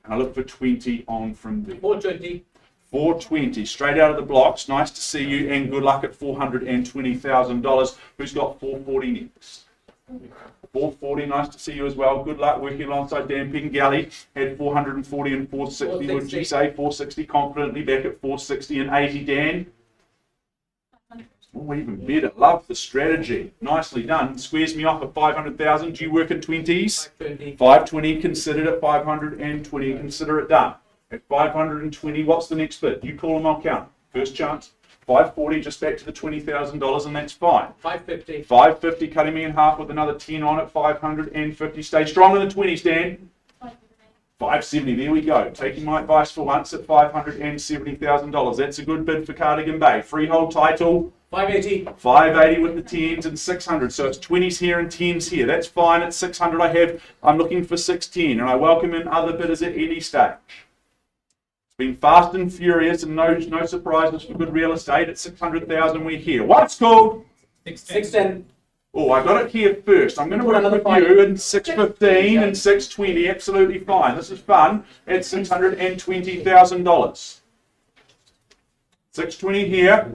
and I look for 20 on from there. 420. 420 straight out of the blocks. Nice to see you, and good luck at $420,000. Who's got 440 next? 440, nice to see you as well. Good luck working alongside Dan Pengelly. Had 440 and 460. Would you say 460 confidently? Back at 460 and 80, Dan. Oh, even better. Love the strategy. Nicely done. Squares me off at 500,000. Do you work in 20s? 520. 520 considered at 520. Consider it done. At 520, what's the next bid? You call them, I'll count. First chance. 540, just back to the $20,000, and that's fine. 550. 550, cutting me in half with another 10 on it. 550. Stay strong in the 20s, Dan. 570, there we go. Taking my advice for once at $570,000. That's a good bid for Cardigan Bay. Freehold title. 580. 580 with the 10s and 600. So it's 20s here and 10s here. That's fine. At 600, I'm looking for 610, and I welcome in other bidders at any stage. Been fast and furious, and no surprises for good real estate. At 600,000, we're here. What's called? 610. Oh, I got it here first. I'm going to work with you in 615 and 620. Absolutely fine. This is fun. At $620,000. 620 here.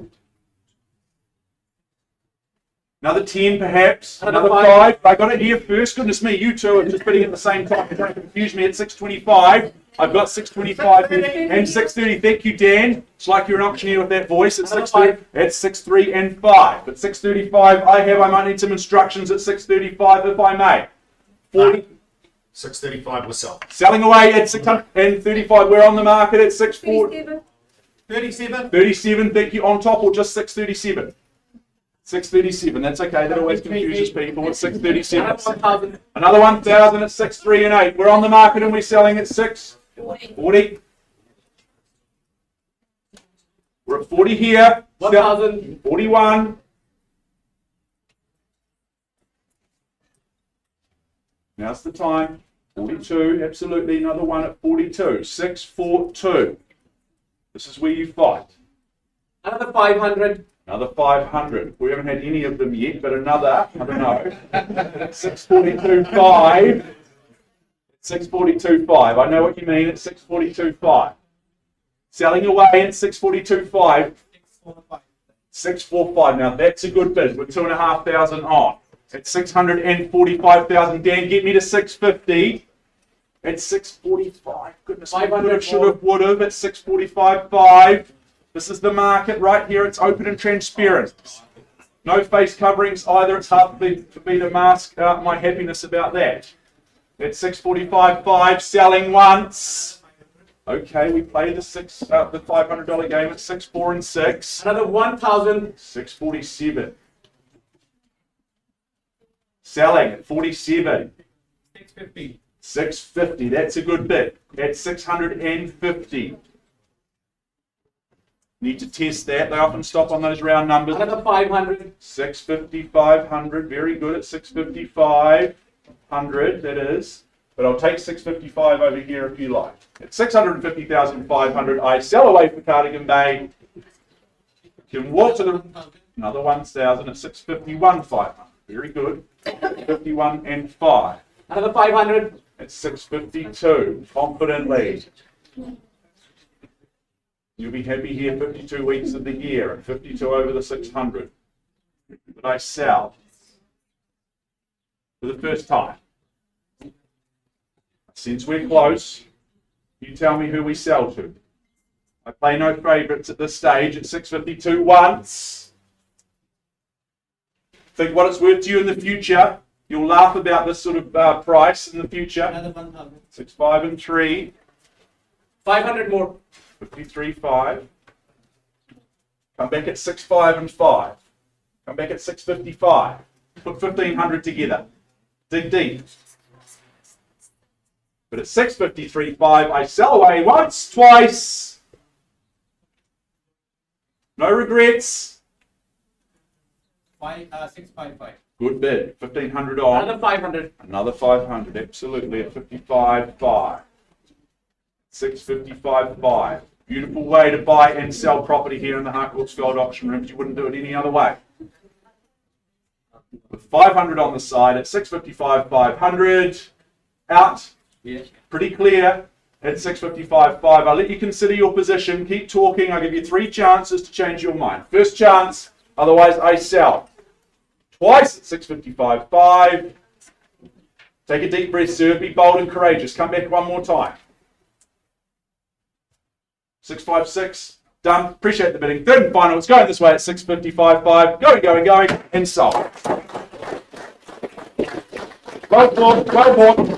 Another 10 perhaps. Another 5. I got it here first. Goodness me, you two are just bidding at the same time. You're trying to confuse me at 625. I've got 625 and 630. Thank you, Dan. It's like you're an auctioneer with that voice. At 630, at 63 and 5. At 635, I might need some instructions at 635 if I may. 40. 635 was sold. Selling away at 635. We're on the market at 640. 37. 37. Thank you. On top or just 637? 637. That's okay. That always confuses people. At 637. Another 1,000 at 6, 3 and 8. We're on the market and we're selling at 640. We're at 40 here. 1,000. 41. Now's the time. 42. Absolutely. Another one at 42. 642. This is where you fight. Another 500. Another 500. We haven't had any of them yet, but another, I don't know. 642.5. 642.5. I know what you mean at 642.5. Selling away at 642.5. 645. Now that's a good bid. We're 2,500 on. At 645,000. Dan, get me to 650. At 645. Goodness, 500 should have, would have. At 645.5. This is the market right here. It's open and transparent. No face coverings either. It's hard for me to mask my happiness about that. At 645.5. Selling once. Okay, we play the $500 game at 6, 4, and 6. Another 1,000. 647. Selling at 47. 650. 650. That's a good bid. At 650. Need to test that. They often stop on those round numbers. Another 500. 650, 500. Very good at 655. 100, that is. But I'll take 655 over here if you like. At 650,500, I sell away for Cardigan Bay. You can walk to the another 1,000 at 651,500. Very good. 51 and 5. Another 500. At 652, confidently. You'll be happy here 52 weeks of the year and 52 over the 600. But I sell for the first time. Since we're close, you tell me who we sell to. I play no favourites at this stage at 652 once. Think what it's worth to you in the future. You'll laugh about this sort of price in the future. Another 1,000. 6, 5, and 3. 500 more. 53.5. Come back at 6, 5, and 5. Come back at 655. Put 1,500 together. Dig deep. But at 653.5, I sell away once, twice. No regrets. 655. Good bid. 1,500 on. Another 500. Another 500. Absolutely at 55.5. 655.5. Beautiful way to buy and sell property here in the Harcourts Gold Auction Rooms. You wouldn't do it any other way. With 500 on the side at 655.500. Out. Yeah. Pretty clear at 655.5. I'll let you consider your position. Keep talking. I'll give you 3 chances to change your mind. First chance, otherwise I sell. Twice at 655.5. Take a deep breath, sir. Be bold and courageous. Come back one more time. 656. Done. Appreciate the bidding. Third and final. It's going this way at 655.5. Going, and sold. Well bought. Well bought.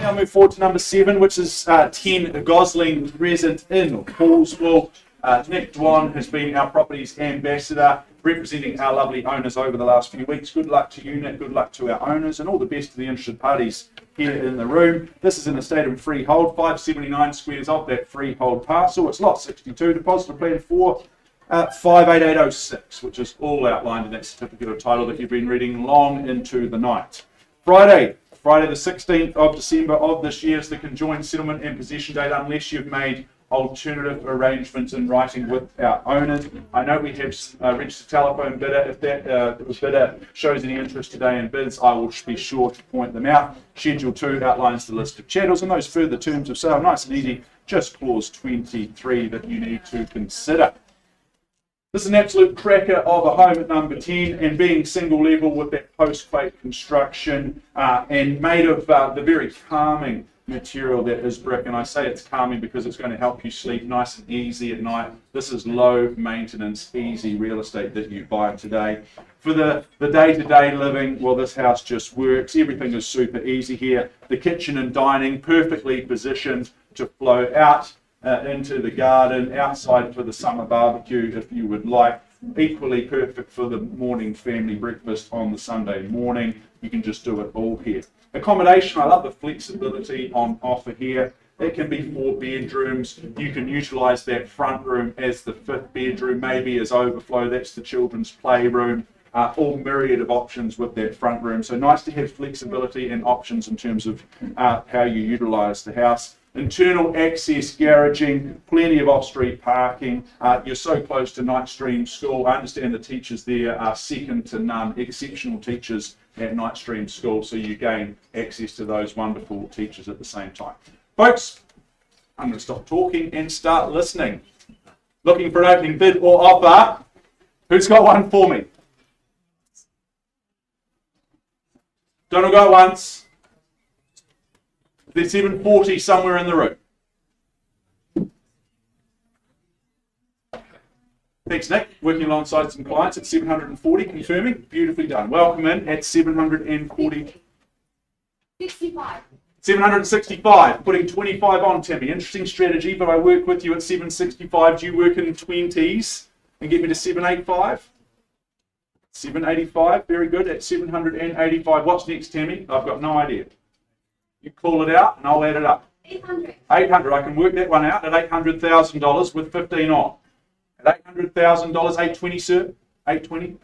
now move forward to number 7, which is 10 Goslings Crescent in Hallsville. Nick Dwan has been our properties ambassador, representing our lovely owners over the last few weeks. Good luck to you, Nick. Good luck to our owners, and all the best to the interested parties here in the room. This is in a state of freehold, 579 squares of that freehold parcel. It's lot 62, deposit of plan 4, 58806, which is all outlined in that certificate of title that you've been reading long into the night. Friday the 16th of December of this year is the conjoined settlement and possession date, unless you've made alternative arrangements in writing with our owners. I know we have reached a telephone bidder. If that bidder shows any interest today in bids, I will be sure to point them out. Schedule 2 outlines the list of chattels and those further terms of sale. Nice and easy, just clause 23 that you need to consider. This is an absolute cracker of a home at number 10, and being single level with that post-quake construction and made of the very calming material that is brick. And I say it's calming because it's going to help you sleep nice and easy at night. This is low maintenance, easy real estate that you buy today. For the day-to-day living, well, this house just works. Everything is super easy here. The kitchen and dining perfectly positioned to flow out into the garden, outside for the summer barbecue if you would like. Equally perfect for the morning family breakfast on the Sunday morning. You can just do it all here. Accommodation, I love the flexibility on offer here. It can be 4 bedrooms. You can utilise that front room as the 5th bedroom, maybe as overflow. That's the children's playroom. All myriad of options with that front room. So nice to have flexibility and options in terms of how you utilise the house. Internal access garaging, plenty of off-street parking. You're so close to Night Stream School. I understand the teachers there are second to none, exceptional teachers at Night Stream School, so you gain access to those wonderful teachers at the same time. Folks, I'm going to stop talking and start listening. Looking for an opening bid or offer? Who's got one for me? Don't all go at once. There's 740 somewhere in the room. Thanks, Nick. Working alongside some clients at 740, confirming. Beautifully done. Welcome in at 740. 65. 765, putting 25 on, Timmy. Interesting strategy, but I work with you at 765. Do you work in 20s and get me to 785? 785, very good, at 785. What's next, Tammy? I've got no idea. You call it out and I'll add it up. 800. 800, I can work that one out at $800,000 with 15 on. At $800,000, 820, sir? 820?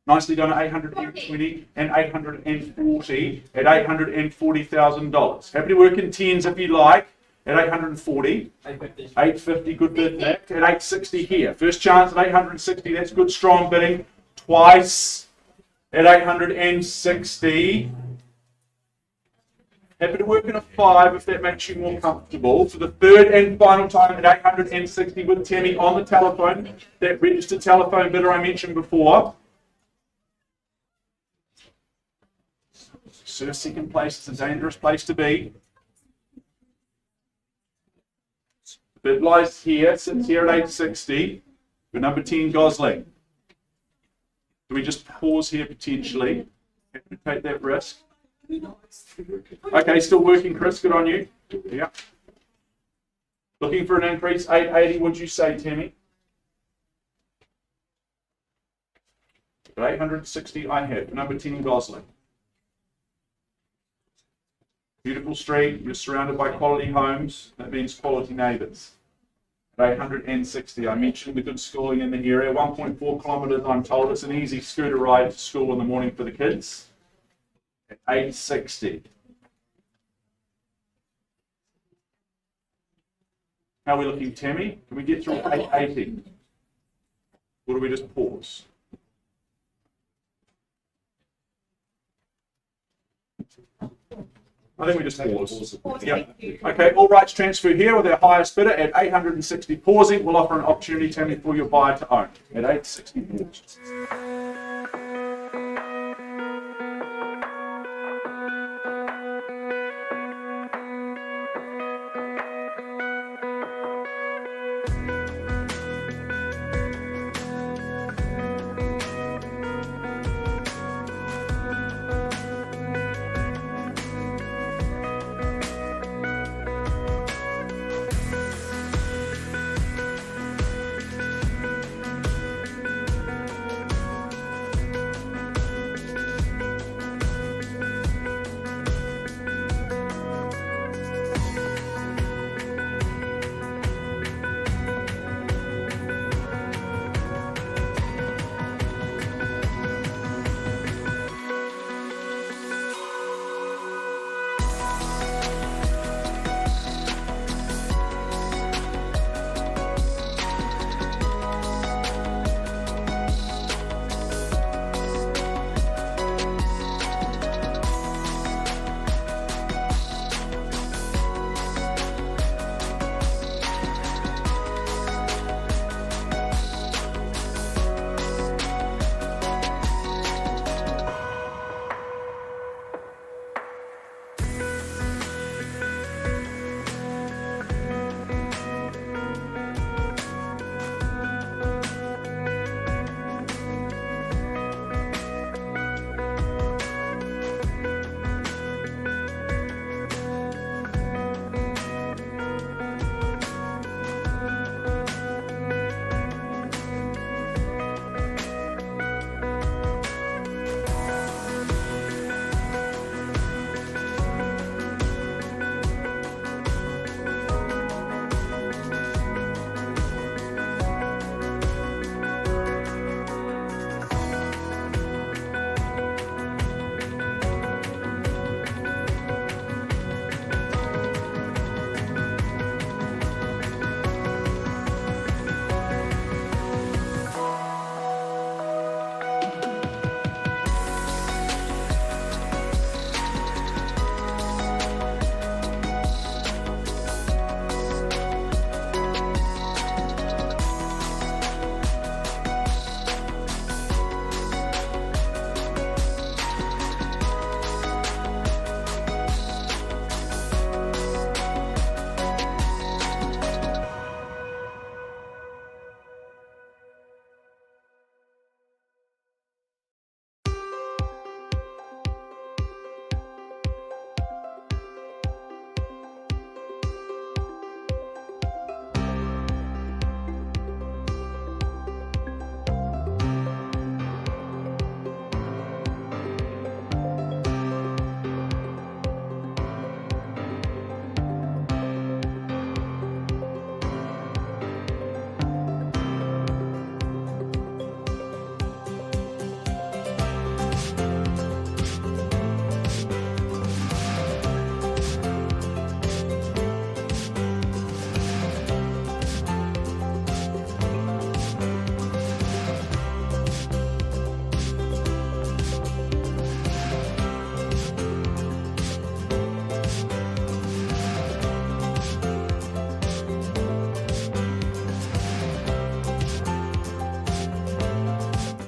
Nicely done at 820 and 840 at $840,000. Happy to work in tens if you like. At 840, 850, good bid, Nick. At 860 here. First chance at 860, that's good, strong bidding. Twice at 860. Happy to work in a 5 if that makes you more comfortable. For the third and final time at 860 with Tammy on the telephone, that registered telephone bidder I mentioned before. Sir, second place is a dangerous place to be. The bid lies here, sits here at 860 for number 10 Gosling. Do we just pause here potentially? Happy to take that risk. Okay, still working, Chris. Good on you. Yeah. Looking for an increase, 880, would you say, Tammy? At 860, I have. Number 10, Gosling. Beautiful street. You're surrounded by quality homes. That means quality neighbours. At 860, I mentioned the good schooling in the area. 1.4 kilometres, I'm told. It's an easy scooter ride to school in the morning for the kids. At 860. How are we looking, Tammy? Can we get through 880? Or do we just pause? I think we just pause. Yeah. Okay, all rights transfer here with our highest bidder at 860 pausing. We'll offer an opportunity, Tammy, for your buyer to own at 860 pause.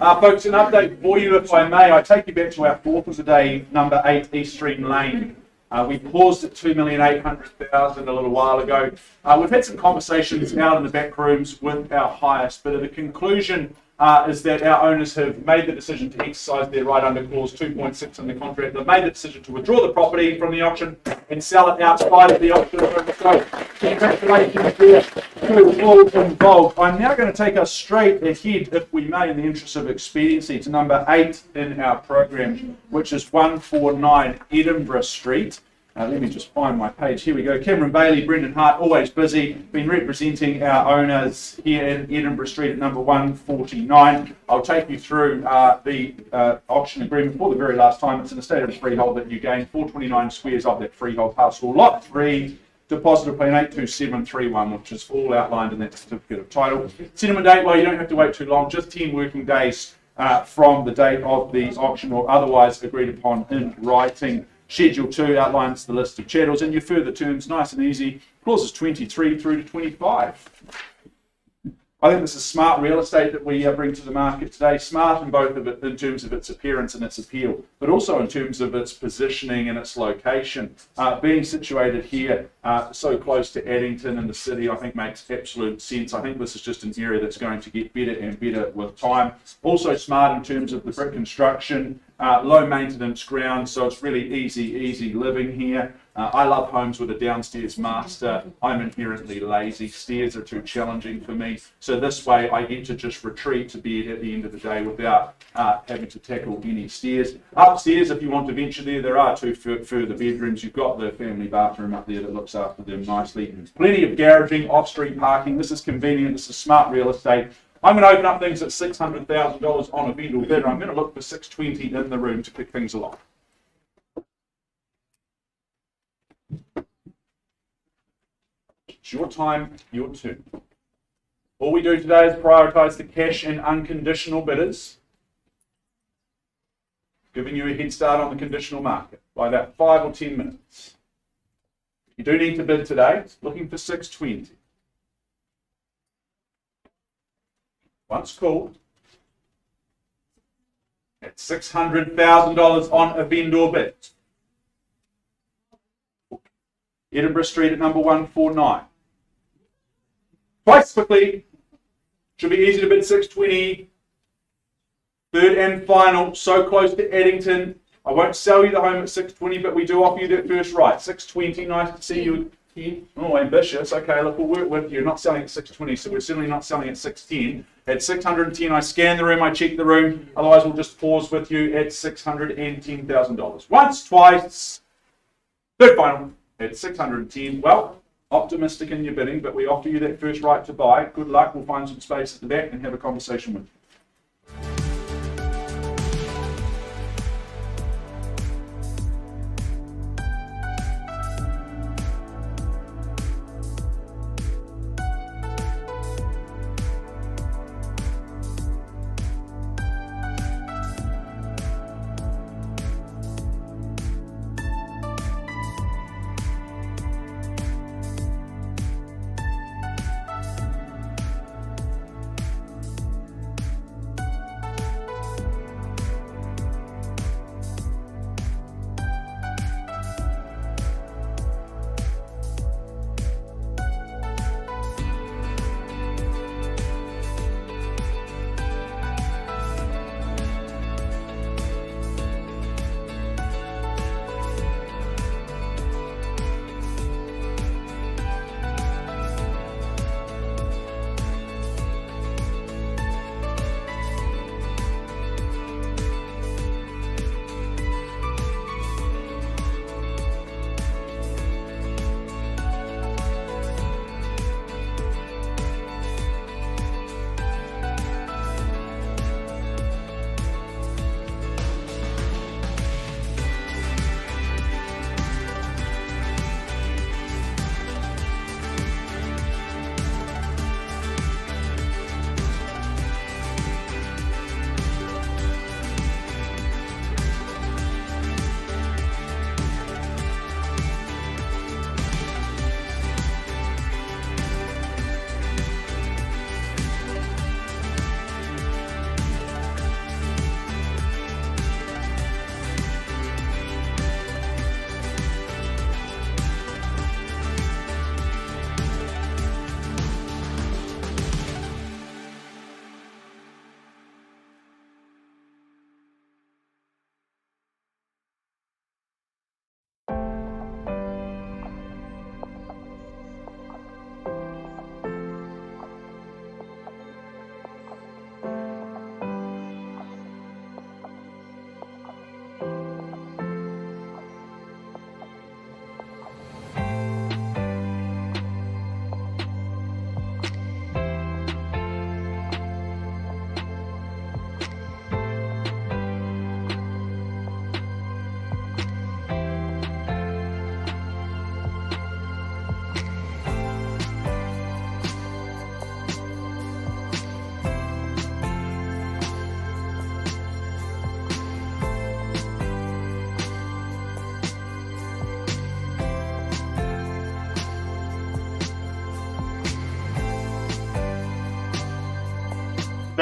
Folks, an update for you, if I may. I take you back to our fourth of the day, number 8 East Stream Lane. We paused at 2,800,000 a little while ago. We've had some conversations out in the back rooms with our highest bidder. The conclusion is that our owners have made the decision to exercise their right under clause 2.6 in the contract. They've made the decision to withdraw the property from the auction and sell it outside of the auction. So, congratulations there to all involved. I'm now going to take us straight ahead, if we may, in the interest of expediency, to number 8 in our program, which is 149 Edinburgh Street. Let me just find my page. Here we go. Cameron Bailey, Brendan Hart, always busy. Been representing our owners here in Edinburgh Street at number 149. I'll take you through the auction agreement for the very last time. It's in a state of freehold that you gain 429 squares of that freehold parcel. Lot 3, deposit of plan 82731, which is all outlined in that certificate of title. Settlement date, well, you don't have to wait too long, just 10 working days from the date of the auction or otherwise agreed upon in writing. Schedule 2 outlines the list of chattels and your further terms, nice and easy. Clauses 23 through to 25. I think this is smart real estate that we bring to the market today. Smart in both of it, in terms of its appearance and its appeal, but also in terms of its positioning and its location. Being situated here so close to Addington and the city, I think makes absolute sense. I think this is just an area that's going to get better and better with time. Also smart in terms of the brick construction, low maintenance ground, so it's really easy living here. I love homes with a downstairs master. I'm inherently lazy. Stairs are too challenging for me. So this way I get to just retreat to bed at the end of the day without having to tackle any stairs. Upstairs, if you want to venture there are 2 further bedrooms. You've got the family bathroom up there that looks after them nicely. Plenty of garaging, off-street parking. This is convenient. This is smart real estate. I'm going to open up things at $600,000 on a vendor bid. I'm going to look for 620 in the room to kick things along. It's your time, your turn. All we do today is prioritise the cash and unconditional bidders, giving you a head start on the conditional market by about 5 or 10 minutes. You do need to bid today, looking for 620. Once called, at $600,000 on a vendor bid. Edinburgh Street at number 149. Twice quickly, should be easy to bid 620. Third and final, so close to Addington. I won't sell you the home at 620, but we do offer you that first right. 620, nice to see you. Oh, ambitious. Okay, look, we'll work with you. Not selling at 620, so we're certainly not selling at 610. At 610, I scan the room, I check the room. Otherwise, we'll just pause with you at $610,000. Once, twice. Third final at 610. Well, optimistic in your bidding, but we offer you that first right to buy. Good luck. We'll find some space at the back and have a conversation with you.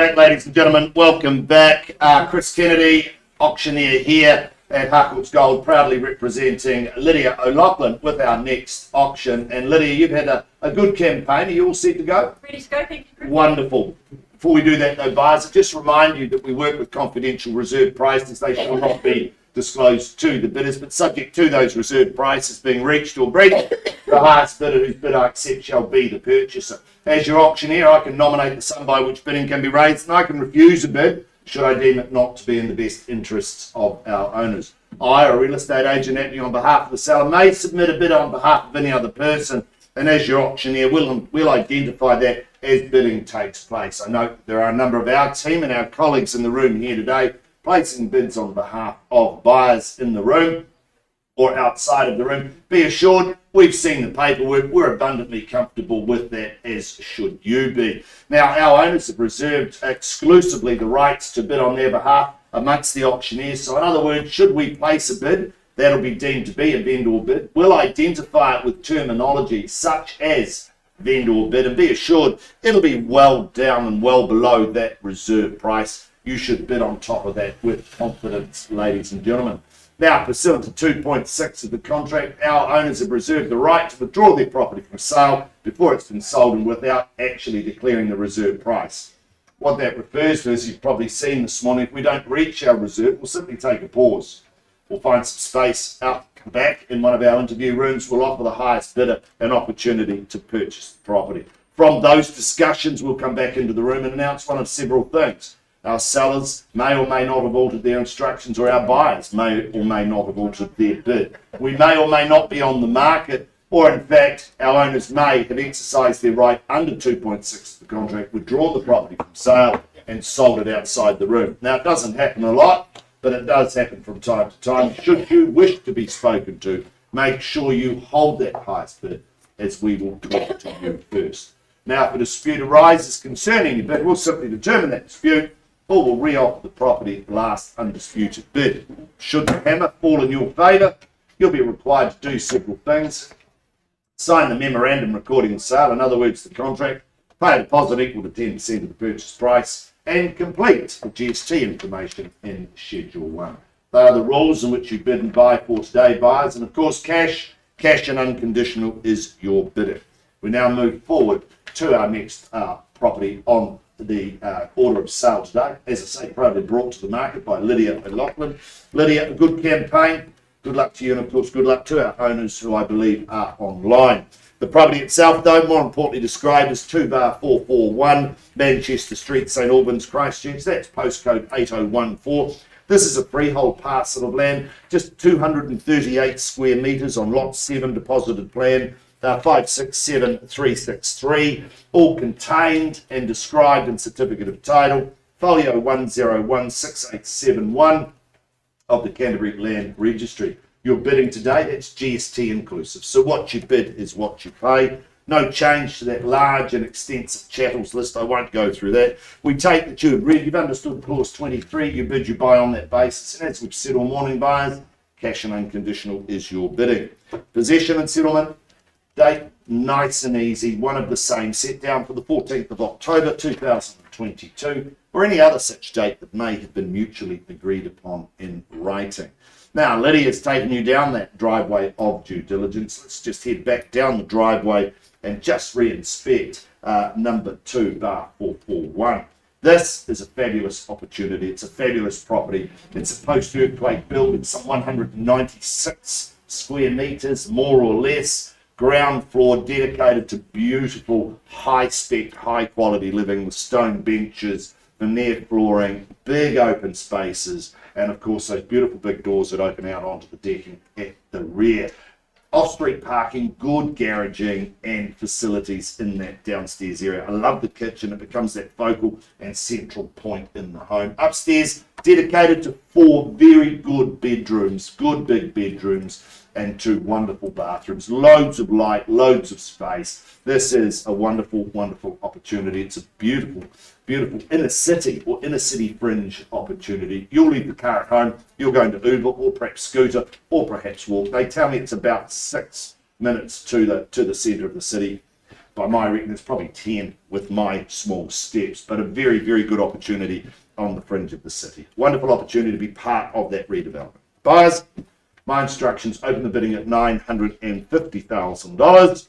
back, ladies and gentlemen. Welcome back. Chris Kennedy, auctioneer here at Harcourts Gold, proudly representing Lydia O'Loughlin with our next auction. And Lydia, you've had a good campaign. Are you all set to go? Ready to go, thank you, Chris. Wonderful. Before we do that, though, buyers, just remind you that we work with confidential reserve prices. They shall not be disclosed to the bidders, but subject to those reserve prices being reached or breached, the highest bidder whose bid I accept shall be the purchaser. As your auctioneer, I can nominate the sum by which bidding can be raised, and I can refuse a bid should I deem it not to be in the best interests of our owners. I, or a real estate agent acting on behalf of the seller, may submit a bid on behalf of any other person, and as your auctioneer, will identify that as bidding takes place. I note that there are a number of our team and our colleagues in the room here today placing bids on behalf of buyers in the room or outside of the room. Be assured, we've seen the paperwork. We're abundantly comfortable with that, as should you be. Now, our owners have reserved exclusively the rights to bid on their behalf amongst the auctioneers. So in other words, should we place a bid, that'll be deemed to be a vendor bid. We'll identify it with terminology such as vendor bid, and be assured it'll be well down and well below that reserve price. You should bid on top of that with confidence, ladies and gentlemen. Now, pursuant to 2.6 of the contract, our owners have reserved the right to withdraw their property from sale before it's been sold and without actually declaring the reserve price. What that refers to, as you've probably seen this morning, if we don't reach our reserve, we'll simply take a pause. We'll find some space out back in one of our interview rooms. We'll offer the highest bidder an opportunity to purchase the property. From those discussions, we'll come back into the room and announce one of several things. Our sellers may or may not have altered their instructions, or our buyers may or may not have altered their bid. We may or may not be on the market, or in fact, our owners may have exercised their right under 2.6 of the contract, withdrawn the property from sale and sold it outside the room. Now, it doesn't happen a lot, but it does happen from time to time. Should you wish to be spoken to, make sure you hold that highest bid, as we will talk to you first. Now, if a dispute arises concerning your bid, we'll simply determine that dispute, or will re-offer the property at the last undisputed bid. Should the hammer fall in your favour, you'll be required to do several things. Sign the memorandum recording the sale, in other words, the contract, pay a deposit equal to 10% of the purchase price, and complete the GST information in Schedule 1. They are the rules in which you bid and buy for today, buyers, and of course cash and unconditional is your bidding. We now move forward to our next property on the order of sale today. As I say, proudly brought to the market by Lydia O'Loughlin. Lydia, a good campaign. Good luck to you, and of course, good luck to our owners who I believe are online. The property itself, though, more importantly described as 2-441 Manchester Street, St Albans, Christchurch. That's postcode 8014. This is a freehold parcel of land, just 238 square metres on lot 7 deposited plan. 567363, all contained and described in certificate of title, folio 1016871 of the Canterbury Land Registry. Your bidding today, that's GST inclusive. So what you bid is what you pay. No change to that large and extensive chattels list. I won't go through that. We take that you've understood clause 23, you bid, you buy on that basis. And as we've said all morning, buyers, cash and unconditional is your bidding. Possession and settlement. Date, nice and easy, one of the same, set down for the 14th of October 2022, or any other such date that may have been mutually agreed upon in writing. Now, Lydia's taken you down that driveway of due diligence. Let's just head back down the driveway and just re-inspect number 2-441. This is a fabulous opportunity. It's a fabulous property. It's a post-earthquake build. It's some 196 square metres, more or less. Ground floor dedicated to beautiful, high-spec, high-quality living with stone benches, veneer flooring, big open spaces, and of course those beautiful big doors that open out onto the decking at the rear. Off-street parking, good garaging, and facilities in that downstairs area. I love the kitchen. It becomes that focal and central point in the home. Upstairs, dedicated to 4 very good bedrooms, good big bedrooms, and 2 wonderful bathrooms. Loads of light, loads of space. This is a wonderful, wonderful opportunity. It's a beautiful, beautiful inner city or inner city fringe opportunity. You'll leave the car at home, you're going to Uber or perhaps scooter or perhaps walk. They tell me it's about 6 minutes to the centre of the city. by my reckon, it's probably 10 with my small steps, but a very, very good opportunity on the fringe of the city. Wonderful opportunity to be part of that redevelopment. Buyers, my instructions, open the bidding at $950,000.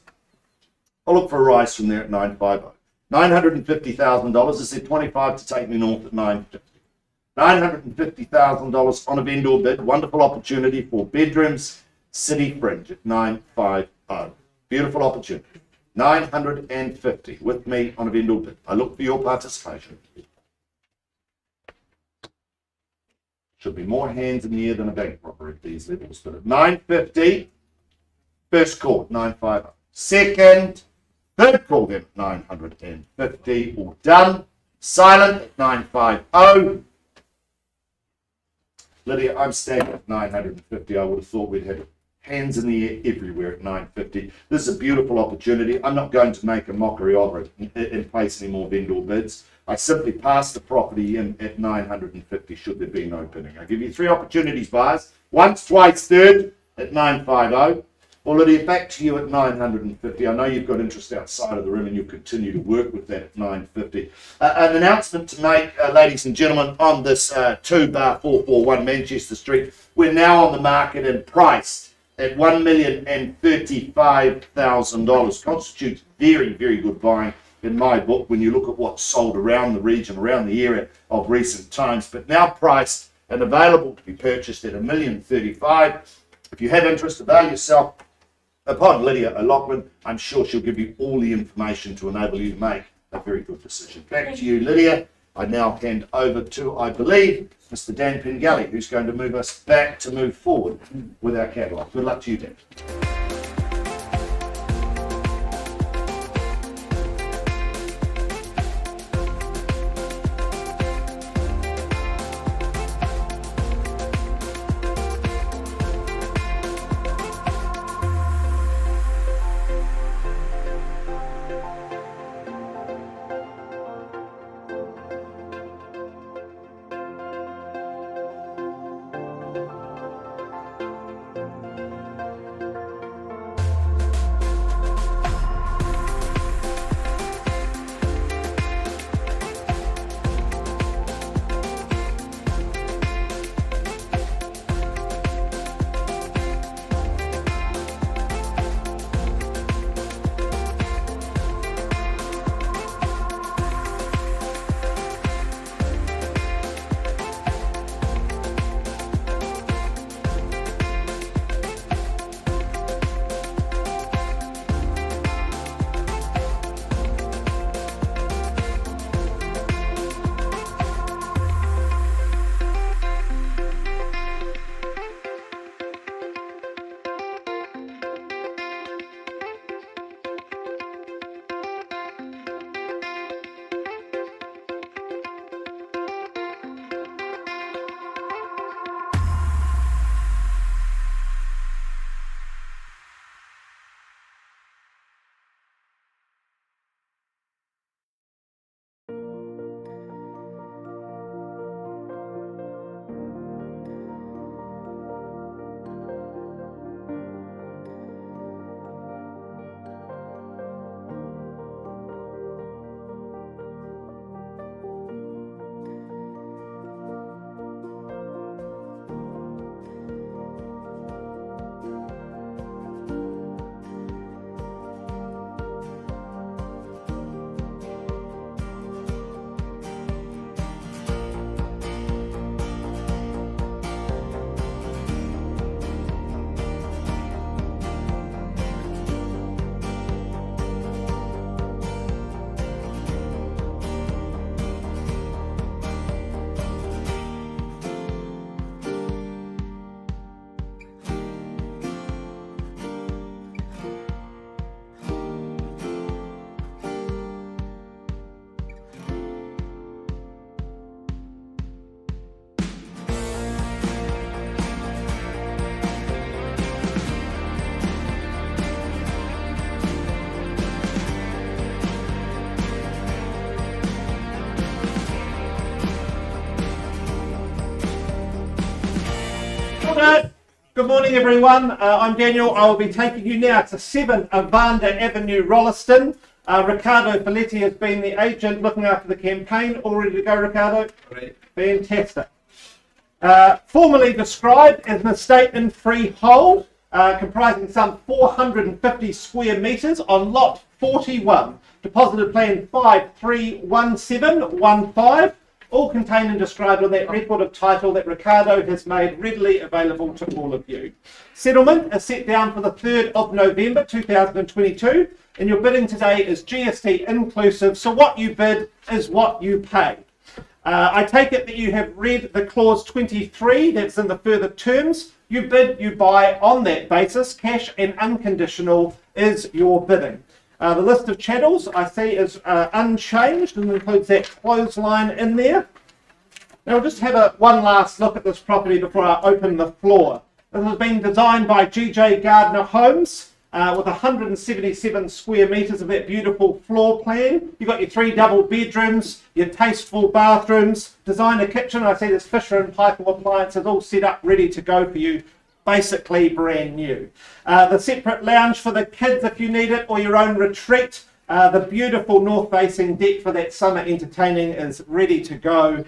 I'll look for a rise from there at 950. $950,000, is there 25 to take me north at 950? $950,000 on a vendor bid. Wonderful opportunity for bedrooms, city fringe at 950. Beautiful opportunity. 950 with me on a vendor bid. I look for your participation. Should be more hands in the air than a bank robbery at these levels, but at 950, first call, 950. Second, third call then, 950, all done. Silent at 950. Lydia, I'm staying at 950. I would have thought we'd have hands in the air everywhere at 950. This is a beautiful opportunity. I'm not going to make a mockery of it and place any more vendor bids. I simply pass the property in at 950 should there be no bidding. I give you 3 opportunities, buyers. Once, twice, third at 950. Well, Lydia, back to you at 950. I know you've got interest outside of the room and you'll continue to work with that at 950. An announcement to make, ladies and gentlemen, on this 2/441 Manchester Street. We're now on the market and priced at $1,035,000. Constitutes very, very good buying in my book when you look at what's sold around the region, around the area of recent times, but now priced and available to be purchased at $1,035,000. If you have interest, avail yourself upon Lydia O'Loughlin. I'm sure she'll give you all the information to enable you to make a very good decision. Back to you, Lydia. I now hand over to, I believe, Mr. Dan Pengelly, who's going to move us back to move forward with our catalogue. Good luck to you, Dan. Good morning, everyone. I'm Daniel. I will be taking you now to 7 Evander Avenue, Rolleston. Riccardo Folletti has been the agent looking after the campaign. All ready to go, Riccardo? Great. Fantastic. Formerly described as an estate in freehold, comprising some 450 square metres on lot 41, deposited plan 531715, all contained and described on that record of title that Riccardo has made readily available to all of you. Settlement is set down for the 3rd of November 2022, and your bidding today is GST inclusive, so what you bid is what you pay. I take it that you have read the clause 23 that's in the further terms. You bid, you buy on that basis. Cash and unconditional is your bidding. The list of chattels I see is unchanged and includes that clothesline in there. Now we'll just have one last look at this property before I open the floor. This has been designed by GJ Gardner Homes with 177 square metres of that beautiful floor plan. You've got your 3 double bedrooms, your tasteful bathrooms, designer kitchen. I see there's Fisher and Paykel appliances all set up ready to go for you. Basically brand new. The separate lounge for the kids if you need it, or your own retreat. The beautiful north-facing deck for that summer entertaining is ready to go.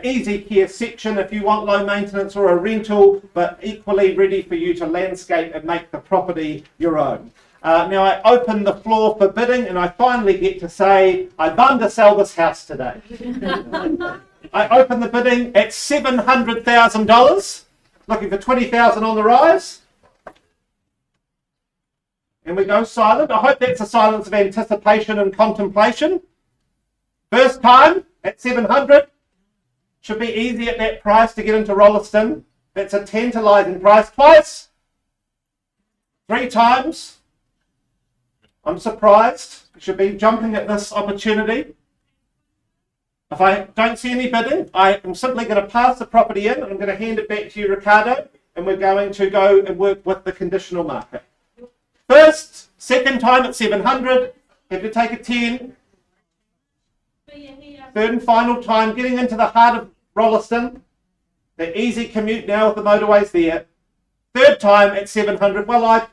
Easy care section if you want low maintenance or a rental, but equally ready for you to landscape and make the property your own. Now I open the floor for bidding, and I finally get to say I bum to sell this house today. I open the bidding at $700,000. Looking for 20,000 on the rise. And we go silent. I hope that's a silence of anticipation and contemplation. First time at 700. Should be easy at that price to get into Rolleston. That's a tantalising price. Twice. 3 times. I'm surprised. You should be jumping at this opportunity. If I don't see any bidding, I am simply going to pass the property in and I'm going to hand it back to you, Riccardo, and we're going to go and work with the conditional market. First, second time at 700, have to take a 10. Third and final time, getting into the heart of Rolleston. The easy commute now with the motorways there. Third time at 700, well, I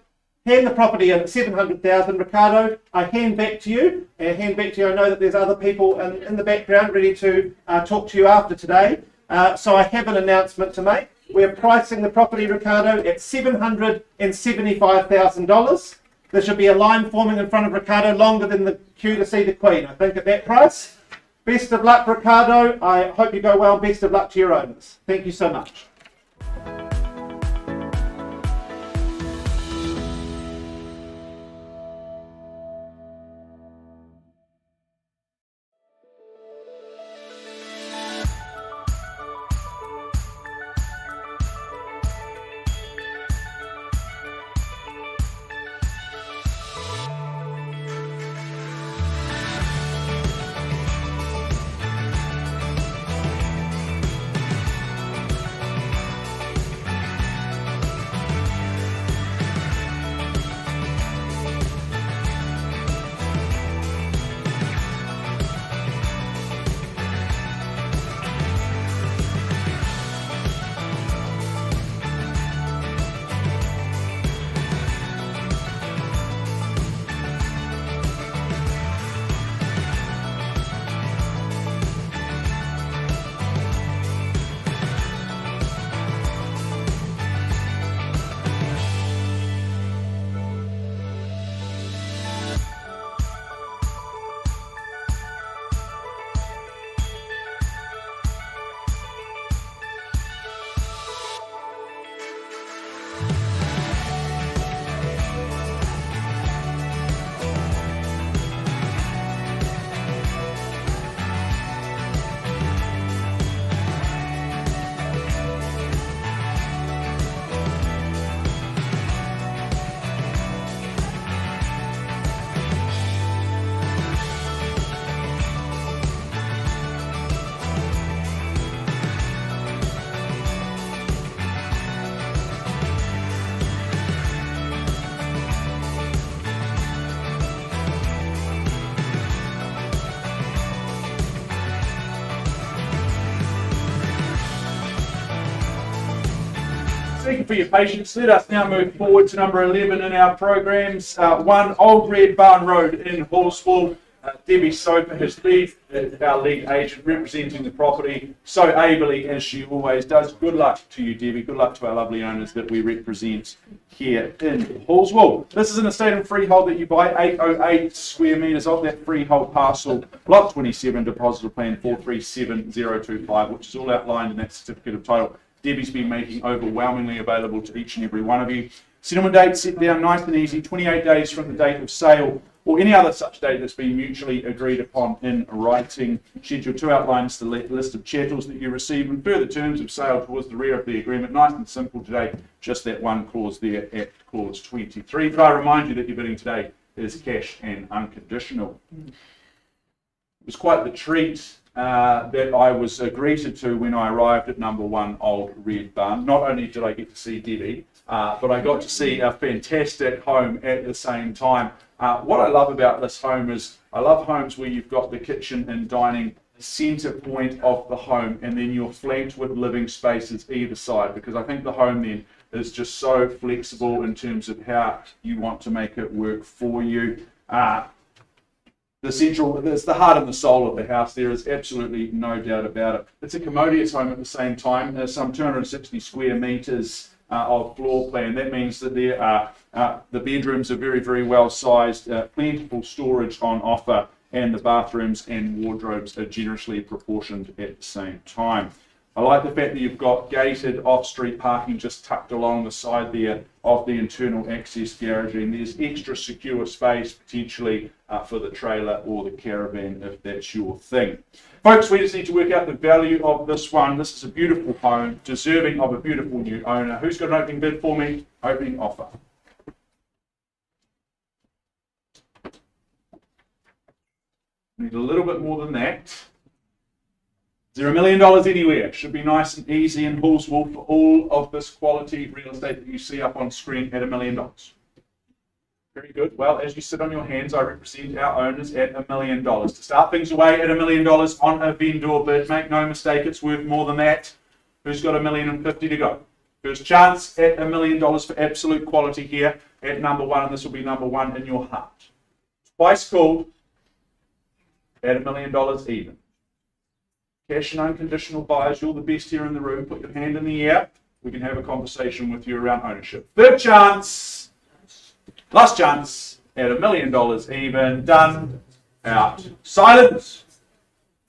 hand the property in at 700,000, Riccardo. I hand back to you. I know that there's other people in the background ready to talk to you after today. So I have an announcement to make. We're pricing the property, Riccardo, at $775,000. There should be a line forming in front of Riccardo longer than the queue to see the Queen, I think, at that price. Best of luck, Riccardo. I hope you go well. Best of luck to your owners. Thank you so much. Thank you for your patience. Let us now move forward to number 11 in our programs. 1 Old Red Barn Road in Horsfall. Debbie Soper has been our lead agent representing the property so ably as she always does. Good luck to you, Debbie. Good luck to our lovely owners that we represent here in Hallswell. This is an estate and freehold that you buy 808 square metres of that freehold parcel, block 27, deposit of plan 437025, which is all outlined in that certificate of title. Debbie's been making overwhelmingly available to each and every one of you. Settlement date set down nice and easy, 28 days from the date of sale or any other such date that's been mutually agreed upon in writing. Schedule 2 outlines the list of chattels that you receive and further terms of sale towards the rear of the agreement. Nice and simple today, just that one clause there at clause 23. But I remind you that your bidding today is cash and unconditional. It was quite the treat that I was greeted to when I arrived at number 1 Old Red Barn. Not only did I get to see Debbie, but I got to see a fantastic home at the same time. What I love about this home is I love homes where you've got the kitchen and dining centre point of the home and then you're flanked with living spaces either side, because I think the home then is just so flexible in terms of how you want to make it work for you. It's the heart and the soul of the house. There is absolutely no doubt about it. It's a commodious home at the same time. There's some 260 square metres of floor plan. That means that there are the bedrooms are very, very well sized, plentiful storage on offer, and the bathrooms and wardrobes are generously proportioned at the same time. I like the fact that you've got gated off-street parking just tucked along the side there of the internal access garage, and there's extra secure space potentially for the trailer or the caravan if that's your thing. Folks, we just need to work out the value of this one. This is a beautiful home, deserving of a beautiful new owner. Who's got an opening bid for me? Opening offer. Need a little bit more than that. Is there $1 million anywhere? Should be nice and easy in Hallswell for all of this quality real estate that you see up on screen at $1 million. Very good. Well, as you sit on your hands, I represent our owners at $1 million. To start things away at $1 million on a vendor bid, make no mistake, it's worth more than that. Who's got $1,050,000 to go? First chance at $1 million for absolute quality here at number 1, and this will be number 1 in your heart. Twice called at $1 million even. Cash and unconditional buyers, you're the best here in the room. Put your hand in the air. We can have a conversation with you around ownership. Third chance, last chance at $1 million even. Done, out, silent.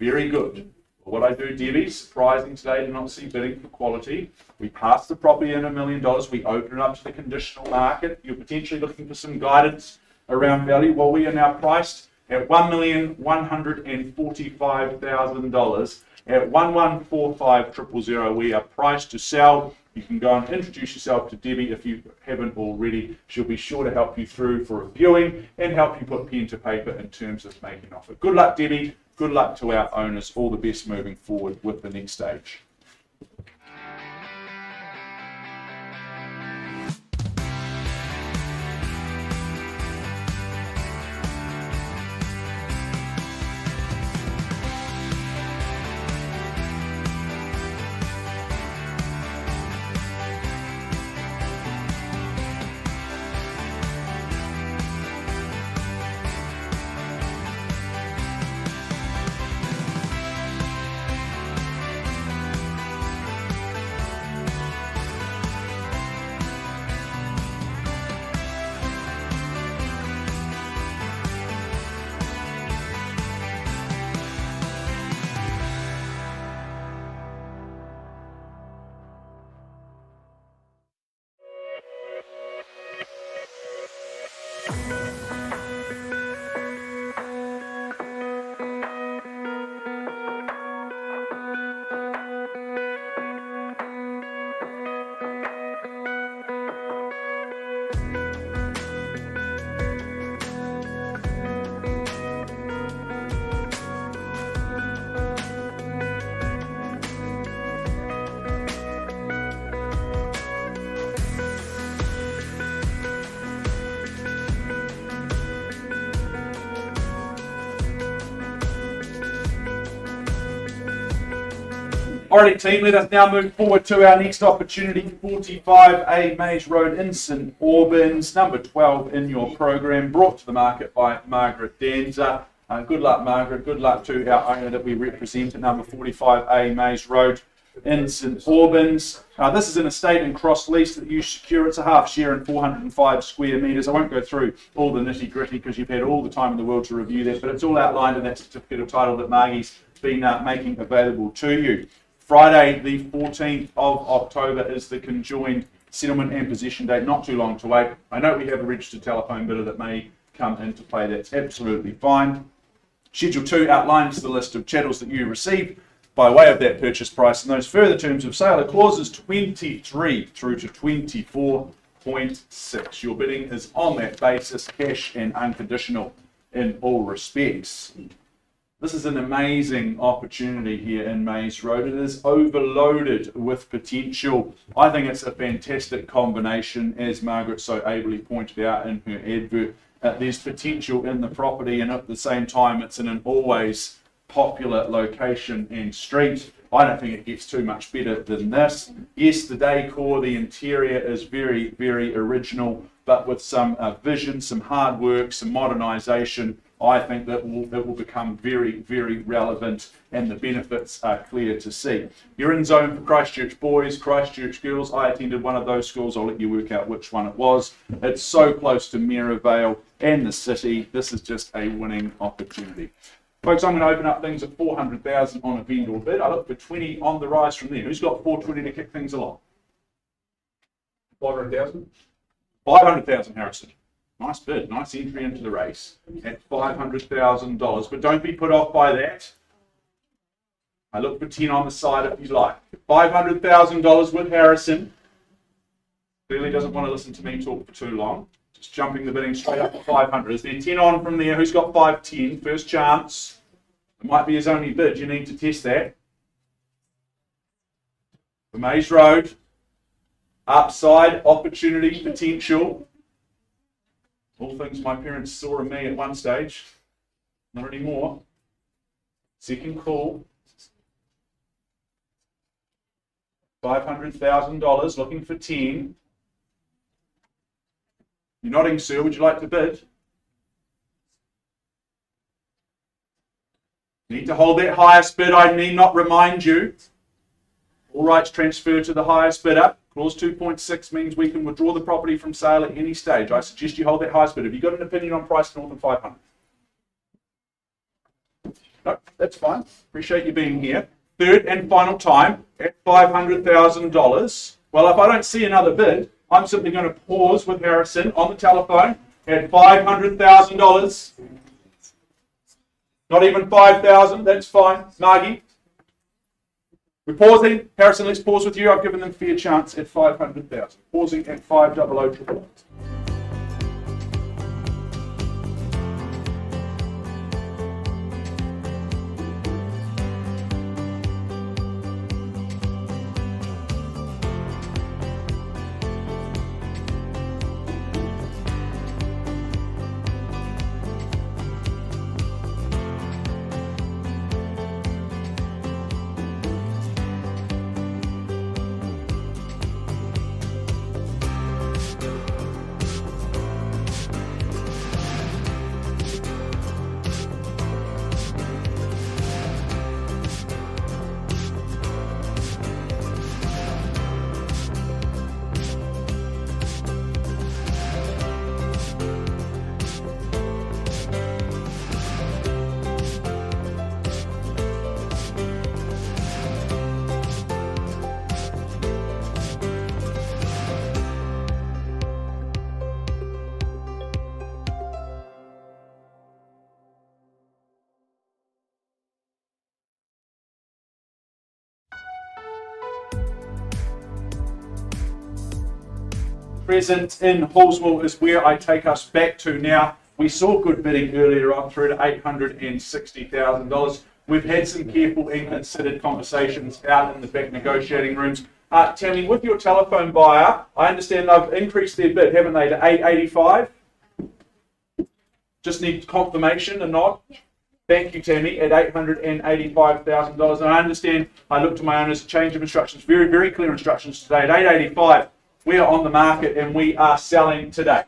Very good. What I do, Debbie, surprising today to not see bidding for quality. We pass the property in $1 million. We open it up to the conditional market. You're potentially looking for some guidance around value. Well, we are now priced at $1,145,000. At 1,145,000, we are priced to sell. You can go and introduce yourself to Debbie if you haven't already. She'll be sure to help you through for a viewing and help you put pen to paper in terms of making an offer. Good luck, Debbie. Good luck to our owners. All the best moving forward with the next stage. Alright team, let us now move forward to our next opportunity, 45A Maze Road in St Albans, number 12 in your program, brought to the market by Margaret Danza. Good luck Margaret, good luck to our owner that we represent at number 45A Maze Road in St Albans. This is an estate and cross lease that you secure. It's a half share and 405 square metres. I won't go through all the nitty gritty because you've had all the time in the world to review that, but it's all outlined in that certificate of title that Margie's been making available to you. Friday the 14th of October is the conjoined settlement and possession date, not too long to wait. I know we have a registered telephone bidder that may come into play, that's absolutely fine. Schedule 2 outlines the list of chattels that you receive by way of that purchase price, and those further terms of sale are clauses 23 through to 24.6. Your bidding is on that basis, cash and unconditional in all respects. This is an amazing opportunity here in Maze Road. It is overloaded with potential. I think it's a fantastic combination, as Margaret so ably pointed out in her advert. There's potential in the property, and at the same time it's in an always popular location and street. I don't think it gets too much better than this. Yes, the decor, the interior is very, very original, but with some vision, some hard work, some modernisation, I think that it will become very, very relevant, and the benefits are clear to see. You're in zone for Christchurch boys, Christchurch girls. I attended one of those schools. I'll let you work out which one it was. It's so close to Maryvale and the city. This is just a winning opportunity. Folks, I'm going to open up things at 400,000 on a vendor bid. I look for 20 on the rise from there. Who's got 420 to kick things along? 500,000? 500,000, Harrison. Nice bid, nice entry into the race at $500,000, but don't be put off by that. I look for 10 on the side if you like. $500,000 with Harrison. Clearly doesn't want to listen to me talk for too long. Just jumping the bidding straight up to 500. Is there 10 on from there? Who's got 510? First chance. It might be his only bid. You need to test that. For Maze Road. Upside, opportunity, potential. All things my parents saw in me at one stage. Not anymore. Second call. $500,000, looking for 10. You're nodding, sir. Would you like to bid? Need to hold that highest bid. I need not remind you. All rights transfer to the highest bidder. Clause 2.6 means we can withdraw the property from sale at any stage. I suggest you hold that highest bid. Have you got an opinion on price north of 500? No, that's fine. Appreciate you being here. Third and final time at $500,000. Well, if I don't see another bid, I'm simply going to pause with Harrison on the telephone at $500,000. Not even 5,000. That's fine. Margie. We're pausing. Harrison, let's pause with you. I've given them fair chance at 500,000. Pausing at 500,000. Present in Hallswell is where I take us back to now. We saw good bidding earlier on through to $860,000. We've had some careful and considered conversations out in the back negotiating rooms. Tammy, with your telephone buyer, I understand they've increased their bid, haven't they, to $885? Just need confirmation, a nod? Yeah. Thank you, Tammy, at $885,000. And I understand, I looked to my owners, a change of instructions, very, very clear instructions today. At $885, we are on the market and we are selling today.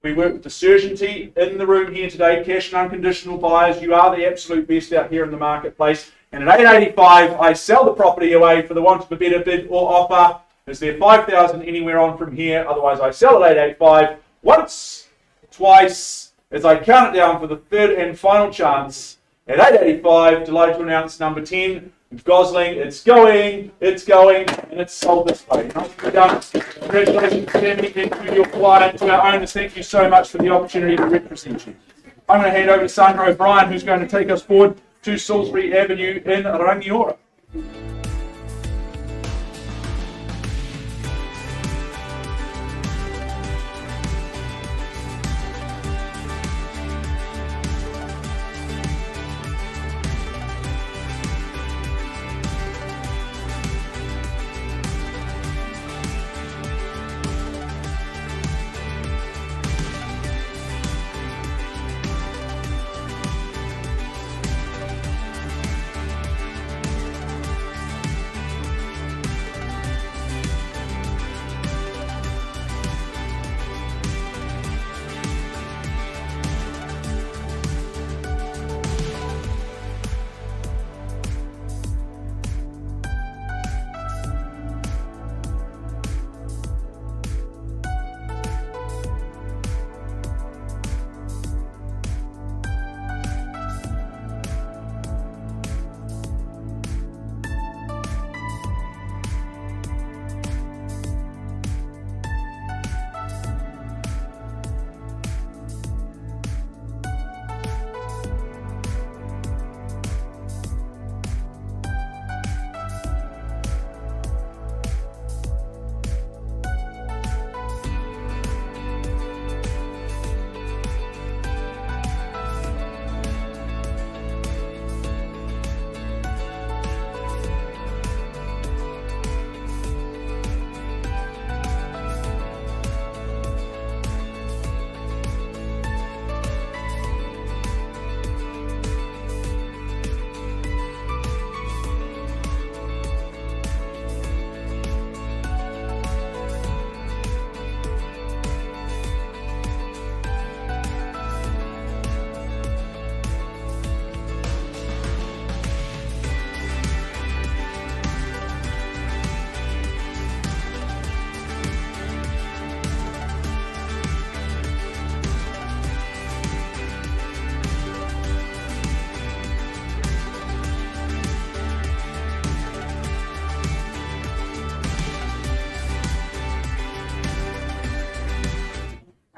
We work with the certainty in the room here today, cash and unconditional buyers. You are the absolute best out here in the marketplace. And at $885, I sell the property away for the want of a better bid or offer. Is there $5,000 anywhere on from here? Otherwise, I sell at $885 once, twice, as I count it down for the third and final chance. At $885, delighted to announce number 10, Gosling. It's going, and it's sold this way. Nicely done. Congratulations, Tammy, and to your client, to our owners. Thank you so much for the opportunity to represent you. I'm going to hand over to Sandra O'Brien, who's going to take us forward to Salisbury Avenue in Rangiora.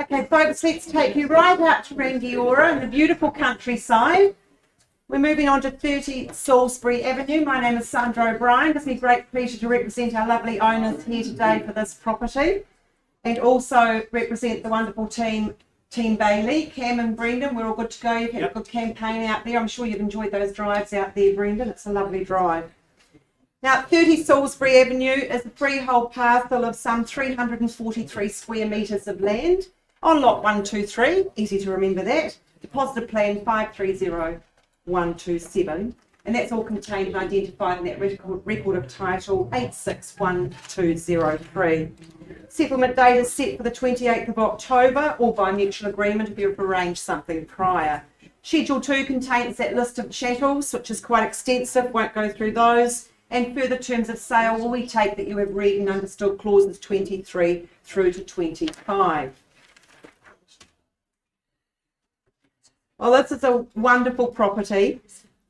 Okay, folks, let's take you right out to Rangiora in the beautiful countryside. We're moving on to 30 Salisbury Avenue. My name is Sandra O'Brien. It's a great pleasure to represent our lovely owners here today for this property, and also represent the wonderful team Bailey, Cam and Brendan. We're all good to go. You've had a good campaign out there. I'm sure you've enjoyed those drives out there, Brendan. It's a lovely drive. Now, 30 Salisbury Avenue is a freehold parcel of some 343 square metres of land on lot 123, easy to remember that, deposited plan 530127, and that's all contained and identified in that record of title 861203. Settlement date is set for the 28th of October, or by mutual agreement if you've arranged something prior. Schedule 2 contains that list of chattels, which is quite extensive, won't go through those, and further terms of sale, will we take that you have read and understood clauses 23 through to 25. Well, this is a wonderful property.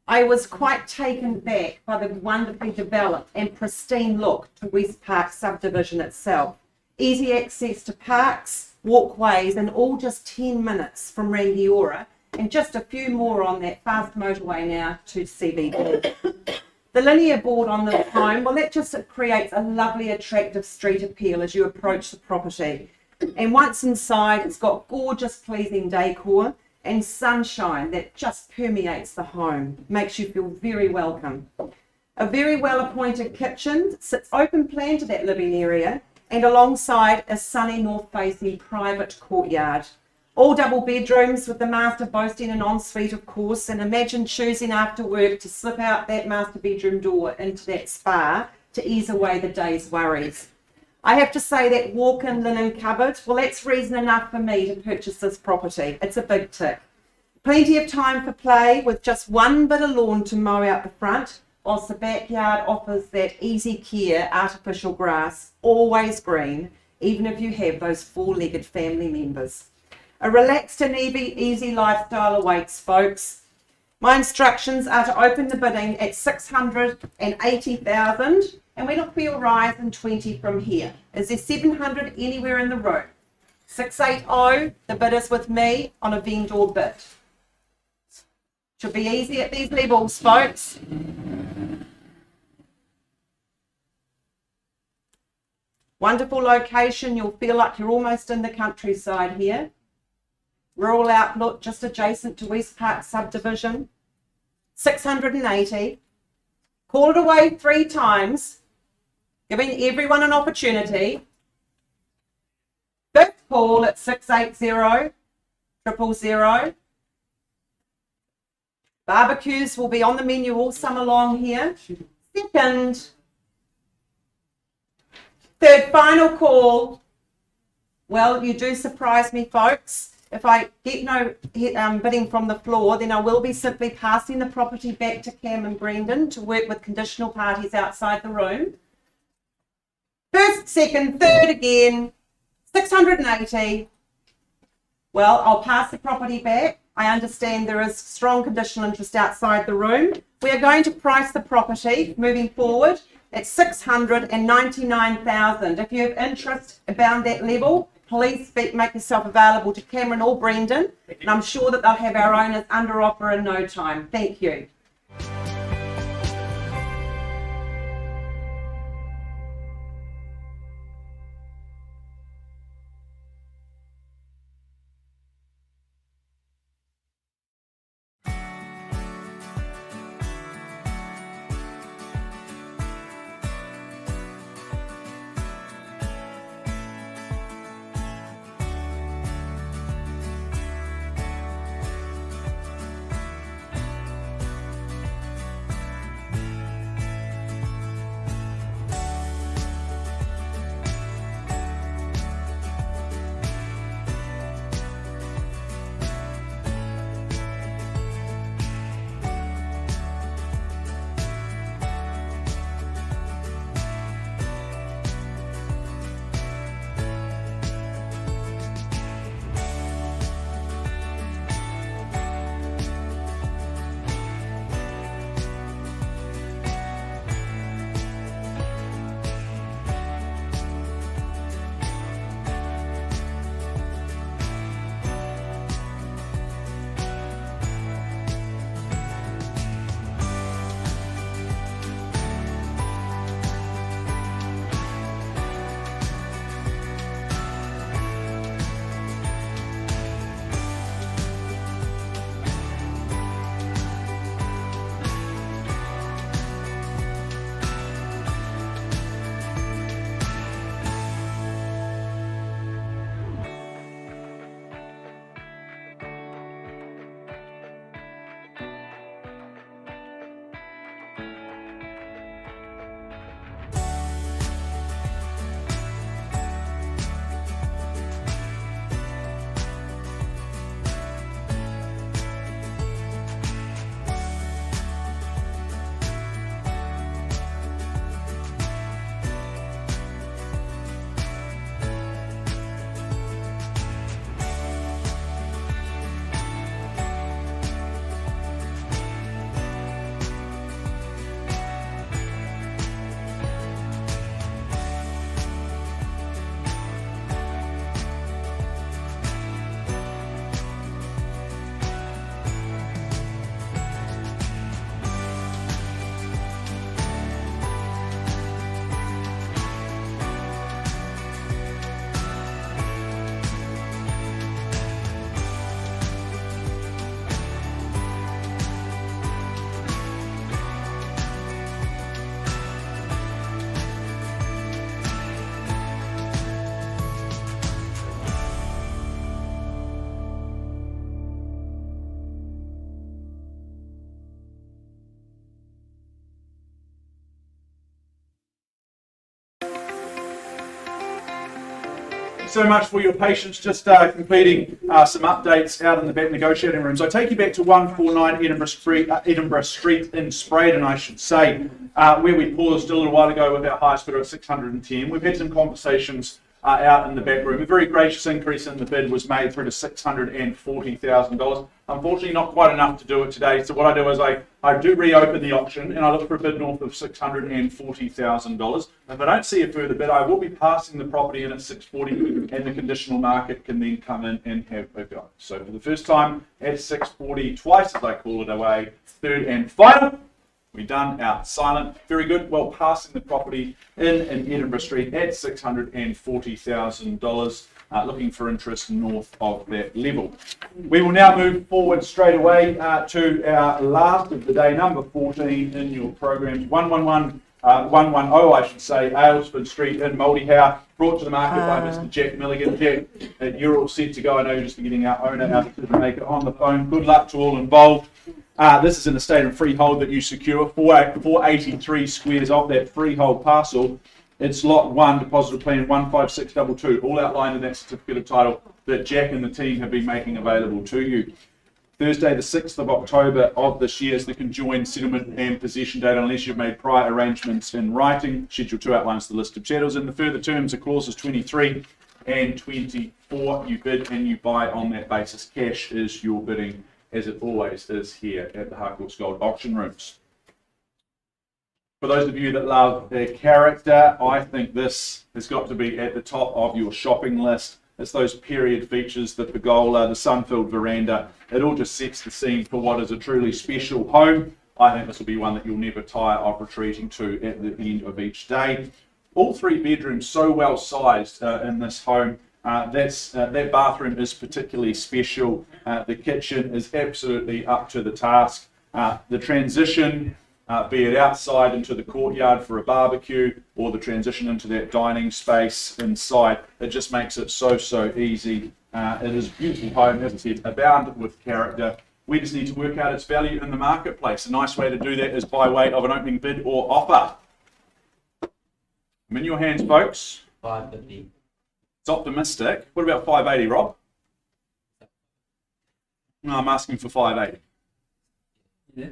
I was quite taken back by the wonderfully developed and pristine look to West Park subdivision itself. Easy access to parks, walkways, and all just 10 minutes from Rangiora, and just a few more on that fast motorway now to CBD. The linear board on the home, well, that just creates a lovely, attractive street appeal as you approach the property. And once inside, it's got gorgeous, pleasing decor and sunshine that just permeates the home, makes you feel very welcome. A very well appointed kitchen sits open plan to that living area, and alongside a sunny north facing private courtyard. All double bedrooms with the master boasting an ensuite, of course, and imagine choosing after work to slip out that master bedroom door into that spa to ease away the day's worries. I have to say that walk-in linen cupboard, well, that's reason enough for me to purchase this property. It's a big tick. Plenty of time for play with just one bit of lawn to mow out the front, whilst the backyard offers that easy care artificial grass, always green, even if you have those four-legged family members. A relaxed and easy lifestyle awaits, folks. My instructions are to open the bidding at 680,000, and we look for your rise in 20 from here. Is there 700 anywhere in the room? 680, the bid is with me on a vendor bid. Should be easy at these levels, folks. Wonderful location. You'll feel like you're almost in the countryside here. Rural outlook just adjacent to West Park subdivision. 680. Call it away 3 times, giving everyone an opportunity. Fifth call at 680 000. Barbecues will be on the menu all summer long here. Second. Third, final call. Well, you do surprise me, folks. If I get no bidding from the floor, then I will be simply passing the property back to Cam and Brendan to work with conditional parties outside the room. First, second, third again, 680. Well, I'll pass the property back. I understand there is strong conditional interest outside the room. We are going to price the property moving forward at 699,000. If you have interest around that level, please make yourself available to Cameron or Brendan, and I'm sure that they'll have our owners under offer in no time. Thank you. so much for your patience. Just completing some updates out in the back negotiating rooms. I take you back to 149 Edinburgh Street in Spraydon, I should say, where we paused a little while ago with our highest bidder at 610. We've had some conversations out in the back room. A very gracious increase in the bid was made through to $640,000. Unfortunately, not quite enough to do it today. So what I do is I do reopen the auction and I look for a bid north of $640,000. If I don't see a further bid, I will be passing the property in at $640, and the conditional market can then come in and have a go. So for the first time at $640, twice as I call it away, third and final. We're done, out, silent. Very good. Well, passing the property in Edinburgh Street at $640,000. Looking for interest north of that level. We will now move forward straight away to our last of the day, number 14 in your programs, 110, I should say, Aylesford Street in Mouldyhour, brought to the market by Mr. Jack Milligan. Jack, you're all set to go. I know you're just getting our owner out to make it on the phone. Good luck to all involved. This is an estate and freehold that you secure, 483 squares of that freehold parcel. It's lot 1, deposit plan 15622, all outlined in that certificate of title that Jack and the team have been making available to you. Thursday, the 6th of October of this year is the conjoined settlement and possession date, unless you've made prior arrangements in writing. Schedule 2 outlines the list of chattels, and the further terms are clauses 23 and 24. You bid and you buy on that basis. Cash is your bidding, as it always is here at the Harcourts Gold Auction Rooms. For those of you that love character, I think this has got to be at the top of your shopping list. It's those period features, the pergola, the sun-filled veranda. It all just sets the scene for what is a truly special home. I think this will be one that you'll never tire of retreating to at the end of each day. All 3 bedrooms so well sized in this home. That bathroom is particularly special. The kitchen is absolutely up to the task. The transition, be it outside into the courtyard for a barbecue or the transition into that dining space inside, it just makes it so easy. It is a beautiful home, as I said, abound with character. We just need to work out its value in the marketplace. A nice way to do that is by way of an opening bid or offer. I'm in your hands, folks. 550. It's optimistic. What about 580, Rob? No, I'm asking for 580. Yeah.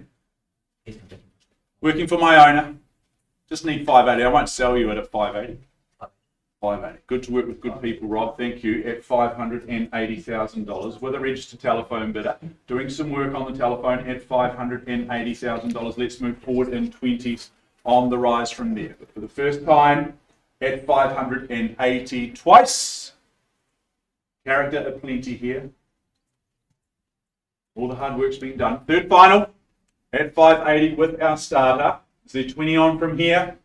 Working for my owner. Just need 580. I won't sell you it at 580. 580. Good to work with good people, Rob. Thank you. At $580,000 with a registered telephone bidder. Doing some work on the telephone at $580,000. Let's move forward in 20s on the rise from there. But for the first time at 580 twice. Character aplenty here. All the hard work's been done. Third final at 580 with our starter. Is there 20 on from here?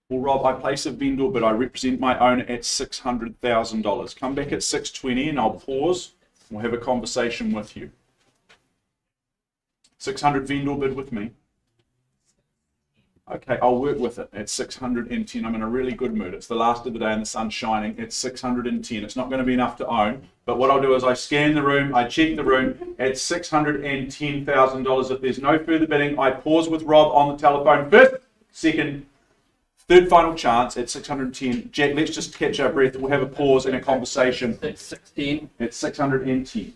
Well, Rob, I place a vendor, but I represent my owner at $600,000. Come back at 620 and I'll pause. We'll have a conversation with you. 600 vendor bid with me. Okay, I'll work with it at 610. I'm in a really good mood. It's the last of the day and the sun's shining. It's 610. It's not going to be enough to own. But what I'll do is I scan the room, I check the room at $610,000. If there's no further bidding, I pause with Rob on the telephone. First, second, third final chance at 610. Jack, let's just catch our breath. We'll have a pause and a conversation. It's 16. At 610.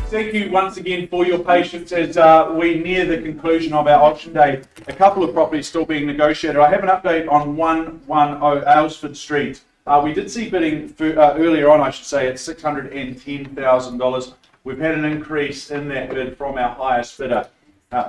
Thank you once again for your patience as we near the conclusion of our auction day. A couple of properties still being negotiated. I have an update on 110 Aylesford Street. We did see bidding earlier on, I should say, at $610,000. We've had an increase in that bid from our highest bidder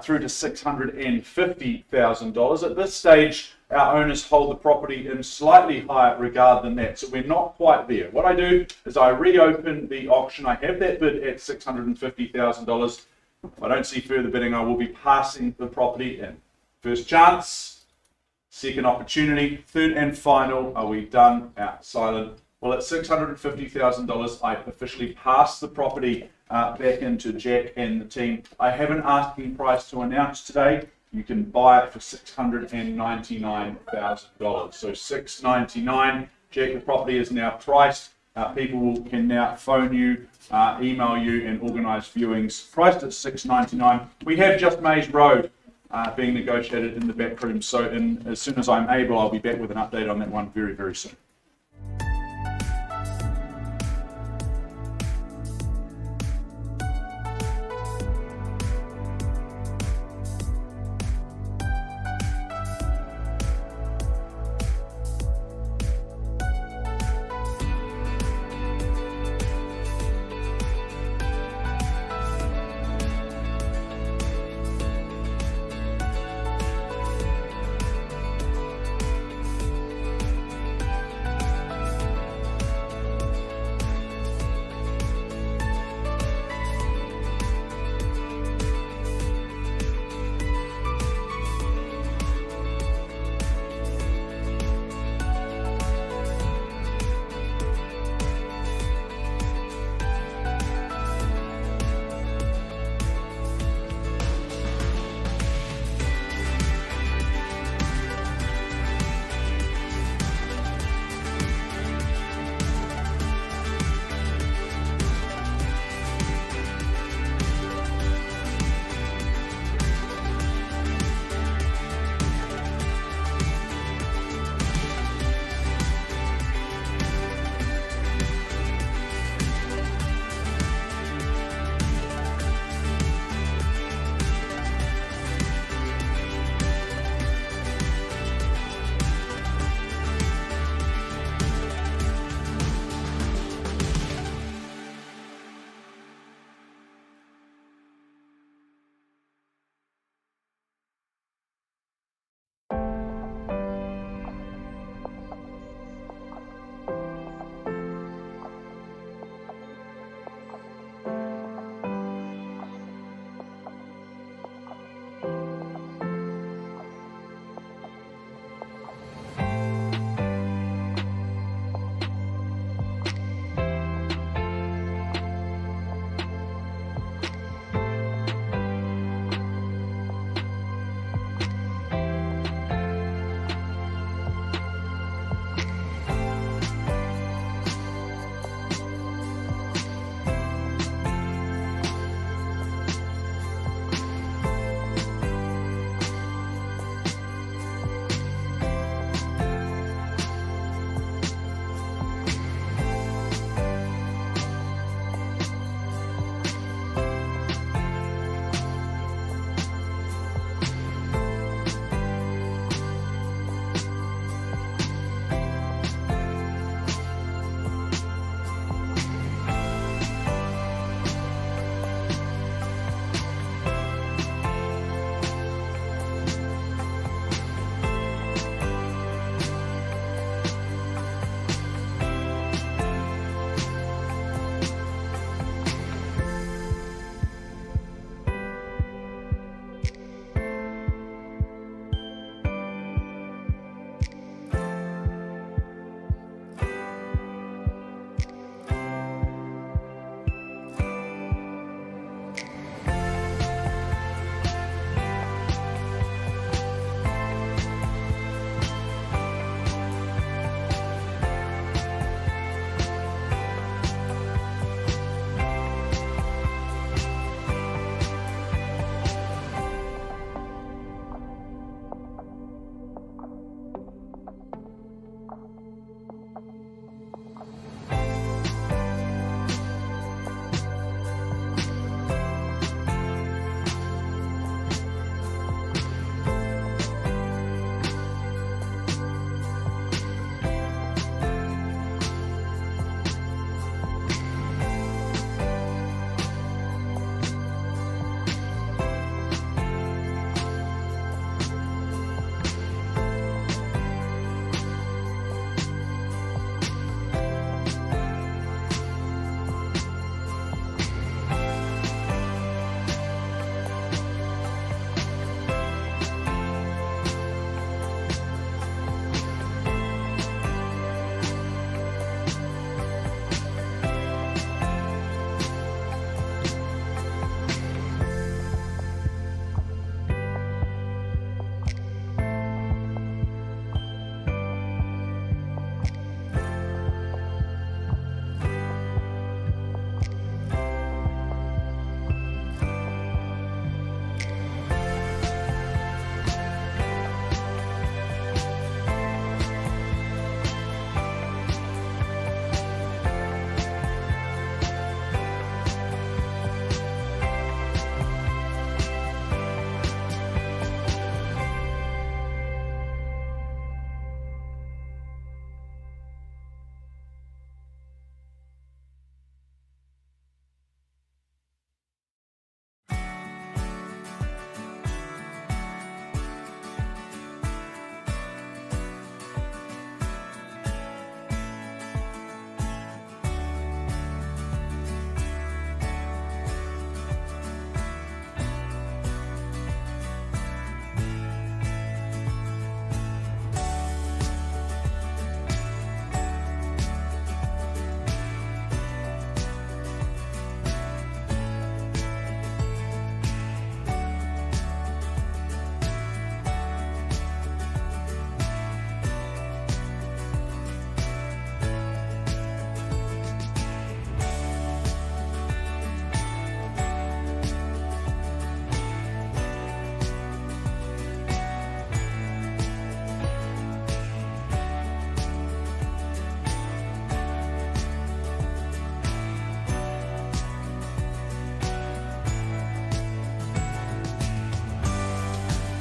through to $650,000. At this stage, our owners hold the property in slightly higher regard than that, so we're not quite there. What I do is I reopen the auction. I have that bid at $650,000. If I don't see further bidding, I will be passing the property in. First chance, second opportunity, third and final. Are we done? Out, silent. Well, at $650,000, I officially pass the property back into Jack and the team. I have an asking price to announce today. You can buy it for $699,000. So $699. Jack, the property is now priced. People can now phone you, email you, and organise viewings. Priced at $699. We have just Mays Road being negotiated in the back room. So as soon as I'm able, I'll be back with an update on that one very, very soon.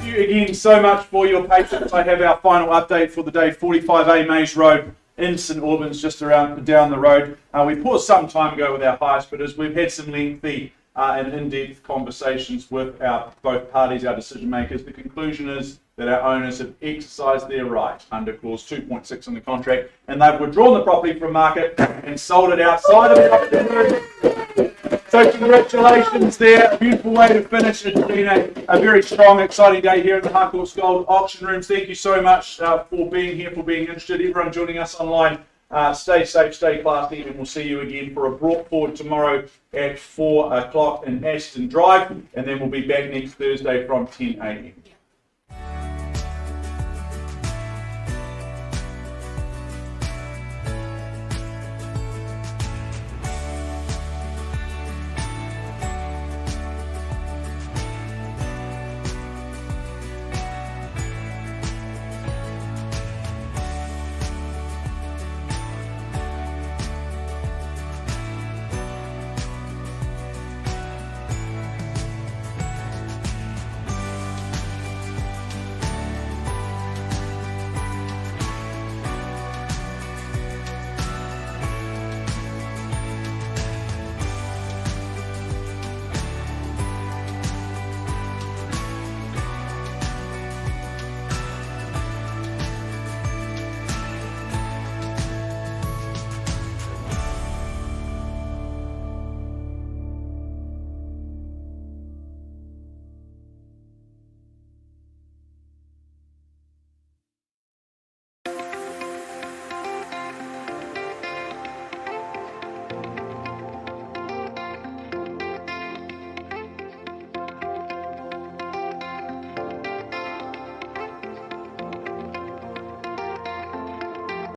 you again so much for your patience. I have our final update for the day, 45A Maze Road in St Albans, just around down the road. We paused some time ago with our highest bidders. We've had some lengthy and in-depth conversations with both parties, our decision makers. The conclusion is that our owners have exercised their right under clause 2.6 in the contract, and they've withdrawn the property from market and sold it outside of the auction room. So congratulations there, a beautiful way to finish. It's been a very strong, exciting day here at the Harcourts Gold Auction Rooms. Thank you so much for being here, for being interested. Everyone joining us online, stay safe, stay classy, and we'll see you again for a brought forward tomorrow at 4 o'clock in Aston Drive, and then we'll be back next Thursday from 10 a.m.